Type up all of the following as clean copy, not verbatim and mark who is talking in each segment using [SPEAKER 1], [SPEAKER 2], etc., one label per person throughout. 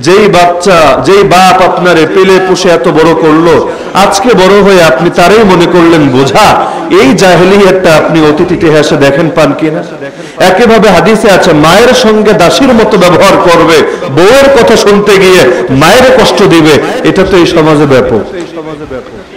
[SPEAKER 1] যেই বাচ্চা, যেই বাপ আপনারে পেলে পুষে এত বড় করলো, আজকে বড় হয়ে আপনি তারই মনে করলেন বোঝা। এই জাহেলিয়াতটা আপনি অতীত ইতিহাসে দেখেন পান কিনা? একইভাবে হাদিসে আছে, মায়ের সঙ্গে দাসীর মতো ব্যবহার করবে, বউয়ের কথা শুনতে গিয়ে মায়ের কষ্ট দিবে। এটা তো এই সমাজে ব্যাপক।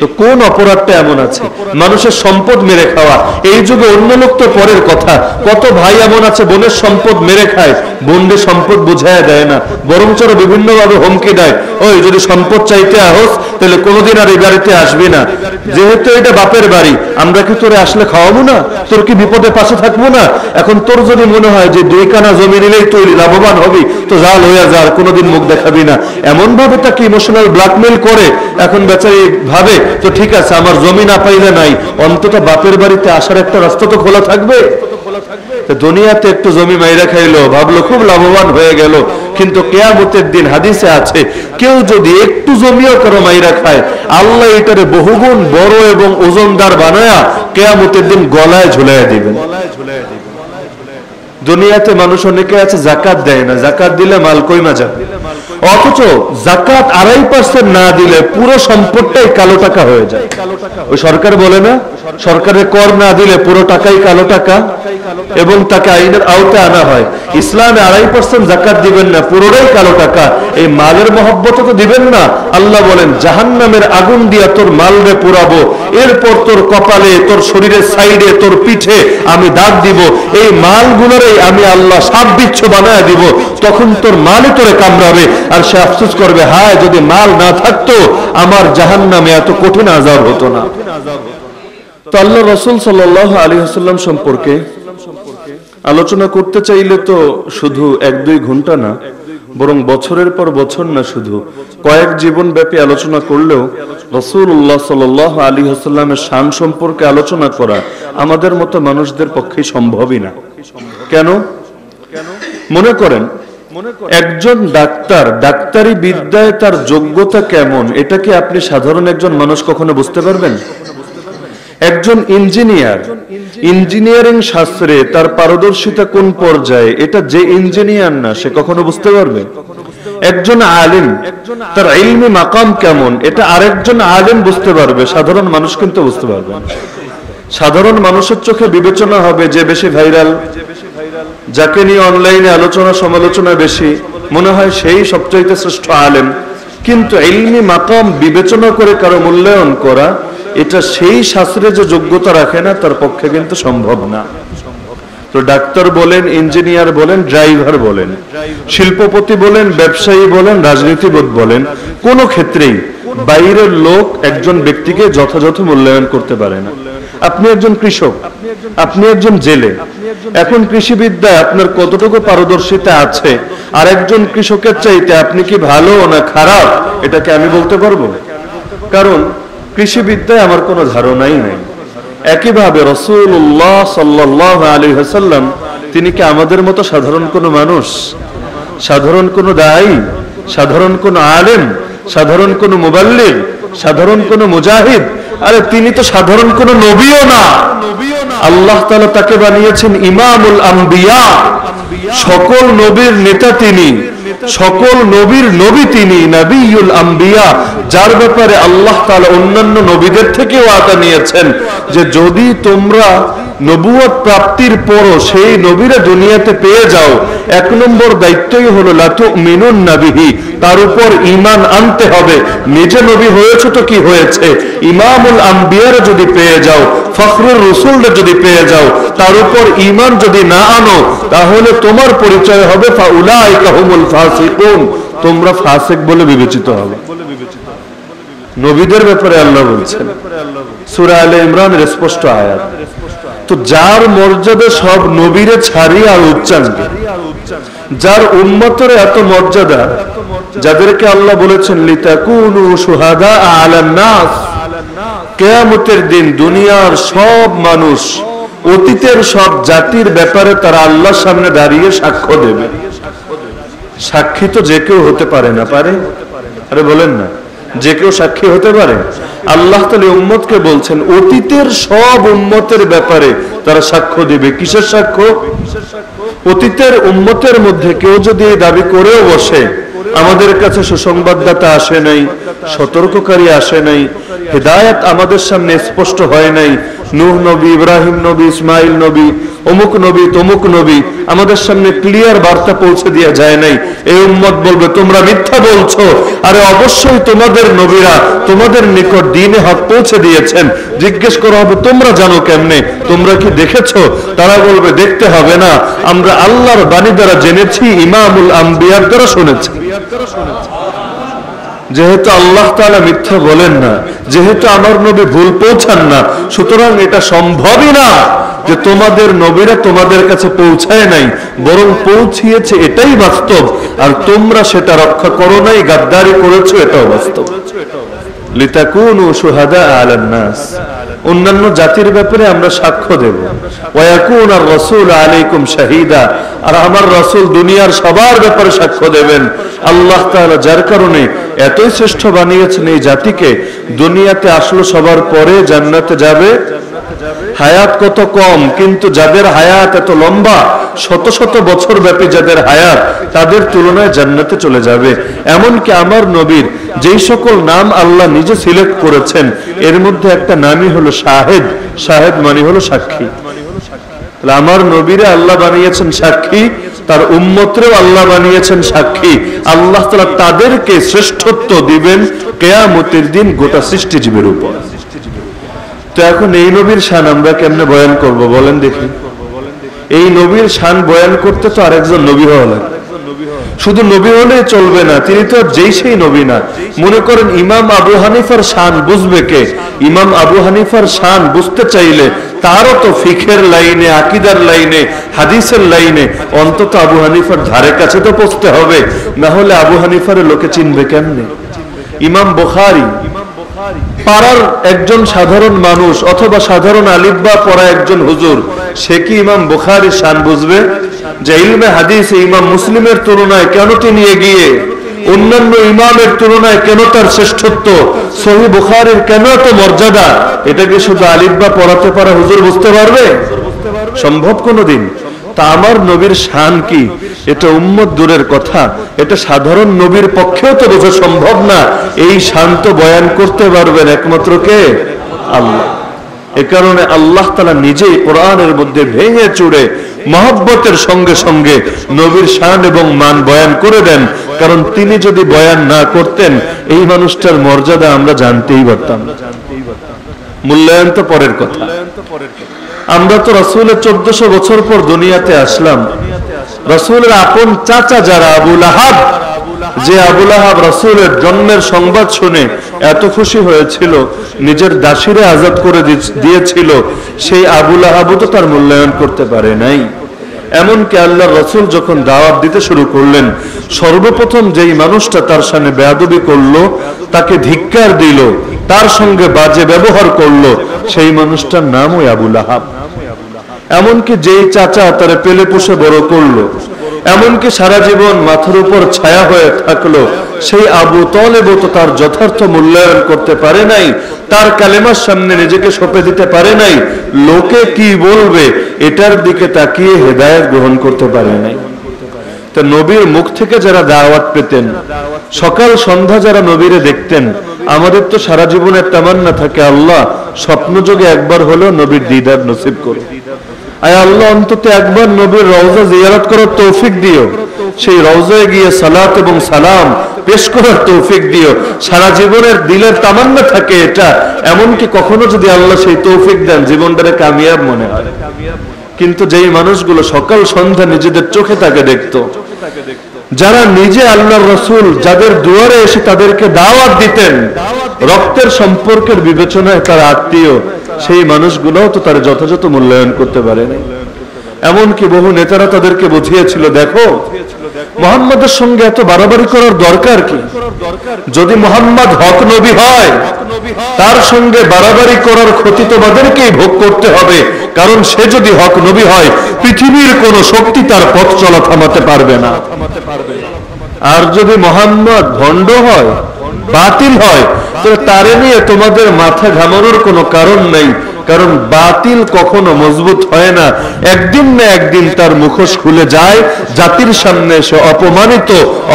[SPEAKER 1] তো কোন অপরাধটা এমন আছে? মানুষের সম্পদ মেরে খাওয়া। এই যুগে অন্য লোক তো পরের কথা, কত ভাই এমন আছে বোনের সম্পদ মেরে খায়, বোনদের সম্পদ বুঝায় দেয় না, বরঞ্চ বিভিন্ন ভাবে হুমকি দেয়, ওই যদি সম্পদ চাইতে আহস তাহলে কোনোদিন আর এই বাড়িতে আসবি না, যেহেতু এটা বাপের বাড়ি, আমরা কি তোরে আসলে খাওয়াবো না? তোর কি বিপদে পাশে থাকবো না? এখন তোর যদি মনে হয় যে 2 কানা জমি নিলেই তুই লাভবান হবি, তো জাল হইয়া যা, কোনোদিন মুখ দেখাবি না। এমন ভাবে তাকে ইমোশনাল ব্ল্যাকমেল করে এখন বেচারি ভাবে, তো ঠিক আছে আমার জমি না পাইলে নাই, অন্তত বাপের বাড়িতে আসার একটা রাস্তা তো খোলা থাকবে। দুনিয়াতে একটু জমি মাইরা খাইলো, ভাবলো খুব লাভবান হয়ে গেল, কিন্তু কিয়ামতের দিন হাদিসে আছে, কেউ যদি একটু জমিও কারো মাইরা খায়, আল্লাহ এটারে বহুগুণ বড় এবং ওজনদার বানায়া কিয়ামতের দিন গলায় ঝুলাইয়া দিবেন। দুনিয়াতে মানুষ অনেকে আছে জাকাত দেয় না, জাকাত দিলে মাল কইমা যাবে, অথচ জাকাত 2.5% না দিলে পুরো সম্পদটাই কালো টাকা হয়ে যায়। ওই সরকার বলে না, সরকারের কর না দিলে পুরো টাকাই কালো টাকা, এবং তাকে আইনের আওতায় আনা হয়। ইসলামে 2.5% জাকাত দিবেন না, পুরোটাই কালো টাকা। এই মালের মহব্বত তো দিবেন না। আল্লাহ বলেন, জাহান্নামের আগুন দিয়া তোর মালরে পুরাবো, এরপর তোর কপালে, তোর শরীরের সাইডে, তোর পিঠে আমি দাগ দিব, এই মালগুলোরে আমি আল্লাহ সাপ বিচ্ছু বানায় দিব, তখন তোর মালে তোরে কামড়াবে, আর সে আফসোস করবে, হায় যদি মাল না থাকতো আমার জাহান্নামে এত কঠিন আযাব হতো না। তো আল্লাহ রাসূল সাল্লাল্লাহু আলাইহি ওয়াসাল্লাম সম্পর্কে আলোচনা করতে চাইলে তো শুধু 1-2 ঘন্টা না, বরং বছরের পর বছর না, শুধু কয়েক জীবন ব্যাপী আলোচনা করলেও রাসূলুল্লাহ সাল্লাল্লাহু আলাইহি ওয়াসাল্লামের শান সম্পর্কে আলোচনা করা আমাদের মতো মানুষদের পক্ষে সম্ভবই না। কেন? মনে করেন একজন ডাক্তার, ডাক্তারি বিদ্যায় তার যোগ্যতা কেমন, এটা কি আপনি সাধারণ একজন মানুষ কখনো বুঝতে পারবেন? একজন ইঞ্জিনিয়ার, ইঞ্জিনিয়ারিং শাস্ত্রে তার পারদর্শিতা কোন পর্যায়ে, এটা যে ইঞ্জিনিয়ার না সে কখনো বুঝতে পারবে? একজন আলিম, তার ইলমি মাকাম কেমন, এটা আরেকজন আলিম বুঝতে পারবে, সাধারণ মানুষ কিন্তু বুঝতে পারবে না। সাধারণ মানুষের চোখে বিবেচনা হবে যে বেশি ভাইরাল, যাকে নিয়ে অনলাইনে আলোচনা সমালোচনা বেশি, মনে হয় সেই সবচাইতে শ্রেষ্ঠ আলেম। কিন্তু ইলমি মাকাম বিবেচনা করে কারো মূল্যায়ন করা, এটা সেই শাস্ত্রে যে যোগ্যতা রাখে না তার পক্ষে কিন্তু সম্ভব না। তো ডাক্তার বলেন, ইঞ্জিনিয়ার বলেন, ড্রাইভার বলেন, শিল্পপতি বলেন, ব্যবসায়ী বলেন, রাজনীতিবিদ বলেন, কোনো ক্ষেত্রেই বাইরের লোক একজন ব্যক্তিকে যথাযথ মূল্যায়ন করতে পারে না। আপনি একজন কৃষক, আপনি একজন জেলে, এখন কৃষিবিদ্যায় আপনার কতটুকু পারদর্শিতা আছে আর একজন কৃষকের চাইতে আপনি কি ভালো না খারাপ, এটাকে আমি বলতে পারবো? কারণ কৃষিবিদ্যায় আমার কোনো ধারণাই নাই। একইভাবে রাসূলুল্লাহ সাল্লাল্লাহু আলাইহি ওয়াসাল্লাম, তিনি কি আমাদের মতো সাধারণ কোনো মানুষ, সাধারণ কোনো দায়ী, সাধারণ কোনো আলেম, সাধারণ কোনো মুবাল্লিগ, সাধারণ কোনো মুজাহিদ? আরে তিনি তো সাধারণ কোনো নবীও না। আল্লাহ তাআলা তাকে বানিয়েছেন ইমামুল আম্বিয়া, সকল নবীর নেতা তিনি, সকল নবীর নবী তিনি, নবিয়ুল আম্বিয়া, যার ব্যাপারে আল্লাহ তাআলা অন্যান্য নবীদের থেকেও ওয়াদা নিয়েছেন যে যদি তোমরা নবুয়ত প্রাপ্তির পরও সেই নবীরা দুনিয়াতে পেয়ে যাও, 1 নম্বর দায়িত্বই হলো লা তুমিনুন বিহি, তার উপর ঈমান আনতে হবে। নিজে নবী হয়েছে তো কি হয়েছে, ইমামুল আম্বিয়ারা যদি পেয়ে যাও, ফখরুর রাসূলরা যদি পেয়ে যাও, তার উপর ঈমান যদি না আনো, তাহলে তোমার পরিচয় হবে ফাউলাইকা হুমুল ফাসিকুন, তোমরা ফাসিক বলে বিবেচিত হবে। নবীদের ব্যাপারে আল্লাহ বলছেন, সূরা আলে ইমরানের স্পষ্ট আয়াত। তো যার মর্যাদা সব নবীরে ছাড়িয়ে আর উচ্চাঙ্গে, যার উম্মতের এত মর্যাদা, যাদেরকে আল্লাহ বলেছেন লিতাকুনু শুহাদা আলান নাস, কিয়ামতের দিন দুনিয়ার সব মানুষ, অতীতের সব জাতির ব্যাপারে তারা আল্লাহর সামনে দাঁড়িয়ে সাক্ষ্য দেবে। সাক্ষী তো যে কেউ হতে পারে না, পারে? আরে বলেন না, যে কেউ সাক্ষী হতে পারে? আল্লাহ তাআলা উম্মতকে বলছেন অতীতের সব উম্মতের ব্যাপারে তারা সাক্ষ্য দিবে। কিসের সাক্ষ্য? অতীতের উম্মতের মধ্যে কেউ যদি দাবি করেও বসে আমাদের কাছে সুসংবাদদাতা আসে নাই, সতর্ককারী আসে নাই, হিদায়াত আমাদের সামনে স্পষ্ট হয় নাই। নূহ নবী, ইব্রাহিম নবী, ইসমাইল নবী, অমুক নবী, তমুক নবী আমাদের সামনে ক্লিয়ার বার্তা পৌঁছে দেওয়া যায় নাই। এই উম্মত বলবে তোমরা মিথ্যা বলছো। আরে অবশ্যই তোমাদের নবীরা তোমাদের নিকট দ্বীনে হক পৌঁছে দিয়েছেন। জিজ্ঞেস করা হবে তোমরা জানো কেমনে, তোমরা কি দেখেছো? তারা বলবে দেখতে হবে না, আমরা আল্লাহর বাণী দ্বারা জেনেছি, ইমামুল আম্বিয়ার দ্বারা শুনেছি। যেহেতু আল্লাহ তাআলা মিথ্যা বলেন না, যেহেতু আমার নবী ভুল পৌঁছান না, সুতরাং এটা সম্ভবই না যে তোমাদের নবীরা তোমাদের কাছে পৌঁছায় নাই, বরং পৌঁছিয়েছে, এটাই বাস্তব। আর তোমরা সেটা রক্ষা করো নাই, গাদ্দারি করেছো, এটাও বাস্তব। লিতাকুনু শুহাদা আলান নাস, অন্যান্য জাতির ব্যাপারে আমরা সাক্ষ্য দেব। ওয়ায়াকুন আর রাসূল আলাইকুম শাহীদা, আর আমার রাসূল দুনিয়ার সবার ব্যাপারে সাক্ষ্য দেবেন। আল্লাহ তাআলা যার কারণে এতই শ্রেষ্ঠ বানিয়েছেন এই জাতিকে, দুনিয়াতে আসলো সবার পরে জান্নাতে যাবে। হায়াত কত কম, কিন্তু যাদের হায়াত এত লম্বা, শত শত বছর ব্যাপী যাদের হায়াত, তাদের তুলনায় জান্নাতে চলে যাবে। এমনকি আমার নবীর যেই সকল নাম আল্লাহ নিজে সিলেক্ট করেছেন, এর মধ্যে একটা নামই হলো শাহেদ। শাহেদ মানে হলো সাক্ষী। আমার নবীরে আল্লাহ বানিয়েছেন সাক্ষী, তার উম্মতরেও আল্লাহ বানিয়েছেন সাক্ষী। আল্লাহ তাআলা তাদেরকে শ্রেষ্ঠত্ব দিবেন কিয়ামতের দিন গোটা সৃষ্টিজীবের উপর। তো এখন এই নবীর শান আমরা কেমনে বয়ান করব বলেন দেখি? এই নবীর শান বয়ান করতে তো আরেকজন নবী হওয়া লাগে। শুধু নবী হলে চলবে না, তিনি তো যেই সেই নবী না। মনে করেন ইমাম আবু হানিফার শান বুঝবে কে? ইমাম আবু হানিফার শান বুঝতে চাইলে তারও তো ফিকহের লাইনে, আকীদার লাইনে, হাদিসের লাইনে অন্তত আবু হানিফার ধারে কাছে তো পৌঁছতে হবে, না হলে আবু হানিফার লোকে চিনবে কেমনে? ইমাম বুখারী পাড়ার একজন সাধারণ মানুষ অথবা সাধারণ আলিফবা পড়া একজন হুজুর, সে কি ইমাম বুখারীর শান বুঝবে? যে ইলমে হাদিস ইমাম মুসলিমের তুলনায় কেন তিনি এগিয়ে, অন্যান্য ইমামের তুলনায় কেন তার শ্রেষ্ঠত্ব, সহিহ বুখারীর কেন এত মর্যাদা, এটা কি শুধু আলিফবা পড়াতে পারা হুজুর বুঝতে পারবে? সম্ভব কোনদিন? তা আমার নবীর শান কি, এটা উম্মত দূরের কথা, এটা সাধারণ নবীর পক্ষেও তো বোঝা সম্ভব না। এই শান তো বয়ান করতে পারবেন একমাত্র কে? আল্লাহ। এ কারণে আল্লাহ তাআলা নিজেই কোরআনের মধ্যে ভেঙে চুরে মহব্বতের সঙ্গে সঙ্গে নবীর শান এবং মান বয়ান করে দেন। কারণ তিনি যদি বয়ান না করতেন, এই মানুষটার মর্যাদা আমরা জানতেই পারতাম না। মূল্যায়ন তো পরের কথা। আমরা তো রাসূলের 1400 বছর পর দুনিয়াতে আসলাম। রাসূলের আপন চাচা যারা আবু লাহাব, যে আবু লাহাব রাসূলের জন্মের সংবাদ শুনে এত খুশি হয়েছিল, নিজের দাসীরে আজাদ করে দিয়েছিল, সেই আবু লাহাবও তো তার মূল্যায়ন করতে পারে নাই। এমনকি আল্লাহর রাসূল যখন দাওয়াত দিতে শুরু করলেন, সর্বপ্রথম যেই মানুষটা তার সামনে বেয়াদবি করলো, তাকে ধিক্কার দিল, তার সঙ্গে বাজে ব্যবহার করলো, সেই মানুষটার নাম ওই আবু লাহাব। এমনকি যেই চাচা তারে পেলে পুষে বড় করলো, এমনকি সারা জীবন মাথার উপর ছায়া হয়ে থাকলো, সেই আবু তালেবও তো তার যথার্থ মূল্যায়ন করতে পারে নাই, তার কালেমার সামনে নিজেকে সঁপে দিতে পারে নাই। লোকে কি বলবে এটার দিকে তাকিয়ে হেদায়েত গ্রহণ করতে পারে নাই। তো নবীর মুখ থেকে যারা দাওয়াত পেতেন, সকাল সন্ধ্যা যারা নবীরে দেখতেন, আমাদের তো সারা জীবনের তামান্না থাকে, আল্লাহ স্বপ্নযোগে একবার হলেও নবীর দিদার নসিব করো। আয় আল্লাহ অন্তত একবার নবীর রওজা জিয়ারত করার তৌফিক দিও, সেই রওজায় গিয়ে সালাত এবং সালাম পেশ করার তৌফিক দিও। সারা জীবনের দিলের তামান্না থাকে এটা। এমনকি কখনো যদি আল্লাহ সেই তৌফিক দেন, জীবনটারে কামিয়াব মনে হয়। কিন্তু যেই মানুষগুলো সকাল সন্ধ্যা নিজেদের চোখে তাকে দেখতো, যারা নিজে আল্লাহর রাসূল যাদের দুয়ারে এসে তাদেরকে দাওয়াত দিতেন, রক্তের সম্পর্কের বিবেচনায় তার আত্মীয়, সেই মানুষগুলোও তো তার যথাযথ মূল্যায়ন করতে পারেনি। এমনকি বহু নেতারা তাদেরকে বুঝিয়েছিল, দেখো মুহাম্মাদের সঙ্গে এত বাড়াবাড়ি করার দরকার কি? যদি মুহাম্মদ হক নবী হয়, তার সঙ্গে বাড়াবাড়ি করার ক্ষতি তোমাদেরকেই ভোগ করতে হবে। কারণ সে যদি হক নবী হয়, পৃথিবীর কোন শক্তি তার পথ চলা থামাতে পারবে না। আর যদি মুহাম্মদ ভণ্ড হয়, বাতিল হয়, তো তারে নিয়ে তোমাদের মাথা ঘামানোর কোনো কারণ নেই। কারণ বাতিল কখনো মজবুত হয় না, একদিন না একদিন তার মুখোশ খুলে যায়, জাতির সামনে সে অপমানিত,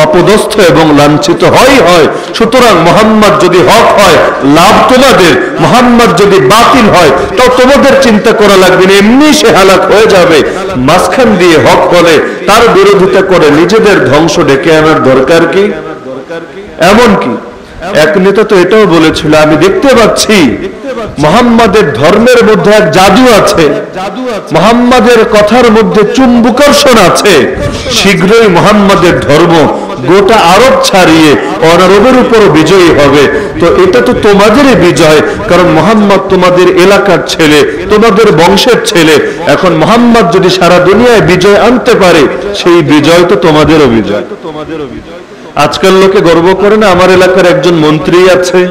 [SPEAKER 1] অপদস্থ এবং লাঞ্ছিত হয়। সুতরাং মুহাম্মদ যদি হক হয় লাভ তোমাদের, মুহাম্মদ যদি বাতিল হয় তো তোমাদের চিন্তা করা লাগবে না, এমনি সে হালাক হয়ে যাবে। মাঝখান দিয়ে হক হলে তার বিরোধিতা করে নিজেদের ধ্বংস ডেকে আনার দরকার কি? এমনকি এক নেতা তো এটাও বলেছিল, আমি দেখতে পাচ্ছি মুহাম্মাদের ধর্মের মধ্যে এক জাদু আছে, মুহাম্মাদের কথার মধ্যে চুম্বকর্ষণ আছে, শীঘ্রই মুহাম্মাদের ধর্ম গোটা আরব ছাড়িয়ে অনারবের উপর বিজয়ী হবে। তো এটা তো তোমাদেরই বিজয়, কারণ মুহাম্মদ তোমাদের এলাকার ছেলে, তোমাদের বংশের ছেলে। এখন মুহাম্মদ যদি সারা দুনিয়ায় বিজয় আনতে পারে, সেই বিজয় তো তোমাদেরও বিজয়। আজকাল লোকে গর্ব করে না, আমার এলাকার একজন মন্ত্রী আছে,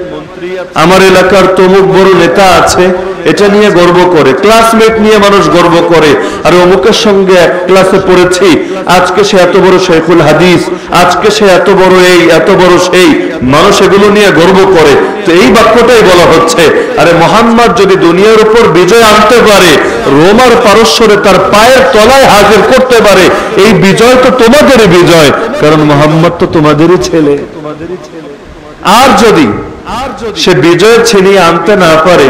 [SPEAKER 1] আমার এলাকার তমুক বড় নেতা আছে, এটা নিয়ে গর্ব করে। ক্লাসমেট নিয়ে মানুষ গর্ব করে, আর অমুকের সঙ্গে এক ক্লাসে পড়েছি, আজকে সে এত বড় শেখুল হাদিস, আজকে সে এত বড় এই, এত বড় সেই, মানুষ এগুলো নিয়ে গর্ব করে। তো এই বাক্যটাই বলা হচ্ছে, আরে মুহাম্মদ যদি দুনিয়ার উপর বিজয় আনতে পারে, রোমার পারস্যরে তার পায়ের তলায় হাজির করতে পারে, এই বিজয় তো তোমাদেরই বিজয়, কারণ মুহাম্মদ তো তোমাদেরই ছেলে। আর যদি সে বিজয় ছিনিয়ে আনতে না পারে,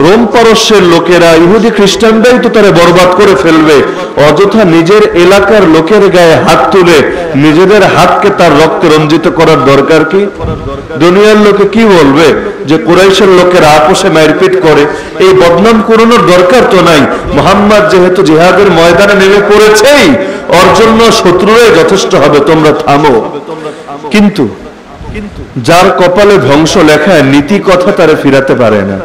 [SPEAKER 1] রোম পারস্যের লোকেরা, ইহুদি খ্রিস্টানরাই তো তারা বরবাদ করে ফেলবে। অযথা নিজের এলাকার লোকের গায়ে হাত তুলে নিজেদের হাতকে তার রক্তে রঞ্জিত করার দরকার কি? দুনিয়ার লোকে কি বলবে যে কুরাইশের লোকেরা আপোষে মারপিট করে, এই বদনাম করানোর দরকার তো নাই। মুহাম্মদ যেহেতু জিহাদের ময়দানে নেমে পড়েছেই, ওর জন্য শত্রুরাই যথেষ্ট হবে, তোমরা থামো। কিন্তু যার কপালে ধ্বংস লেখা, নীতি কথা তারা ফিরাতে পারে না।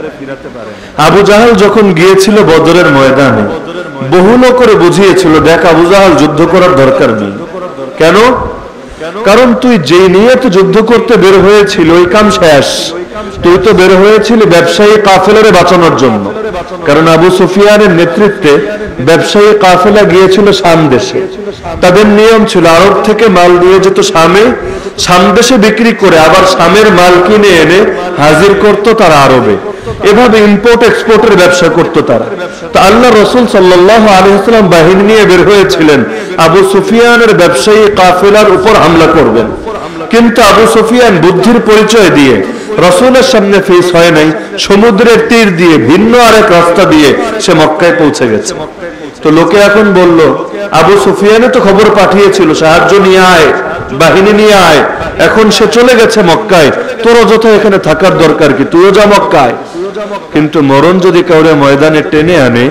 [SPEAKER 1] আবু জাহাল যখন গিয়েছিল বদরের ময়দানে, বহু লোক করে বুঝিয়েছিল, দেখ আবু জাহাল যুদ্ধ করার দরকার নেই। কেন? কারণ তুই যে নিয়তে যুদ্ধ করতে বের হয়েছিল ওই কাম শেষ। তুই তো বের হয়েছিলি ব্যবসায়ী কাফেলারে বাঁচানোর জন্য, কারণ আবু সুফিয়ানের নেতৃত্বে ব্যবসায়ী কাফেলা গিয়েছিল শাম দেশে। তাদের নিয়ম ছিল আরব থেকে মাল দিয়ে যেত শামে, শাম দেশে বিক্রি করে আবার শামের মাল কিনে এনে হাজির করত তারা আরবে। এভাবে ইম্পোর্ট এক্সপোর্টের ব্যবসা করত তারা। তো আল্লাহ রাসূল সাল্লাল্লাহু আলাইহি ওয়াসাল্লাম বাহিনী নিয়ে বের হয়েছিলেন আবু সুফিয়ানের ব্যবসায়ী কাফেলার উপর হামলা করবেন। কিন্তু আবু সুফিয়ান বুদ্ধির পরিচয় দিয়ে রাসূলের সামনে ফেস হয় নাই, সমুদ্রের তীর দিয়ে ভিন্ন আরেক রাস্তা দিয়ে সে মক্কায় পৌঁছে গেছে। তো লোকে এখন বলল, আবু সুফিয়ানে তো খবর পাঠিয়েছিল সাহায্য নিয়ে আয়, বাহিনী নিয়ে আয়, এখন সে চলে গেছে মক্কায়, তোর অযথা এখানে থাকার দরকার কি, তুইও যা মক্কায়। কিন্তু মরণ যদি কাউরে ময়দানে টেনে আনে,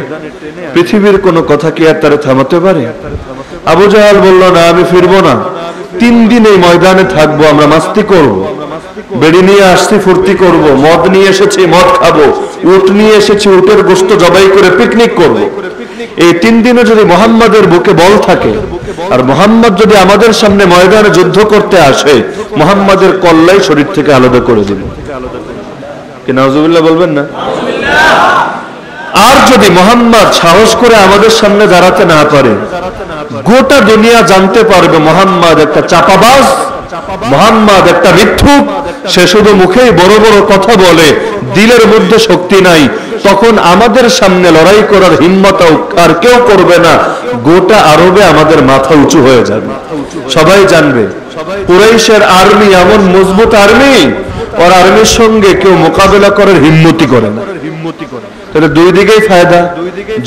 [SPEAKER 1] পৃথিবীর কোনো কথা কি আর তারা থামাতে পারে? আবু জাহাল বলল, না আমি ফিরবো না, 3 দিন এই ময়দানে থাকবো, আমরা মাস্তি করব, বেড়ি নিয়ে আসছি ফুর্তি করব, মদ নিয়ে এসেছি মদ খাবো, উট নিয়ে এসেছি উটের গোশত জবাই করে পিকনিক করব। এই 3 দিনে যদি মুহাম্মাদের বুকে বল থাকে, আর মুহাম্মদ যদি আমাদের সামনে ময়দানে যুদ্ধ করতে আসে, মুহাম্মাদের কল্লাই শরীর থেকে আলাদা করে দিবে। কি নাউজুবিল্লাহ বলবেন না? আর যদি মুহাম্মদ সাহস করে আমাদের সামনে দাঁড়াতে না পারে, গোটা দুনিয়া জানতে পারবে মুহাম্মদ একটা চাপাবাজ, মুহাম্মদ একটা মিথ্যুক, সে শুধু মুখেই বড় বড় কথা বলে, দিলের মধ্যে শক্তি নাই। তখন আমাদের সামনে লড়াই করার হিম্মত আর কেউ করবে না, গোটা আরবে আমাদের মাথা উঁচু হয়ে যাবে। সবাই জানবে কুরাইশের আর্মি এমন মজবুত আর্মি, ওর আর্মির সঙ্গে কেউ মোকাবেলা করার হিম্মতি করে না। তাহলে দুই দিকেই ফায়দা,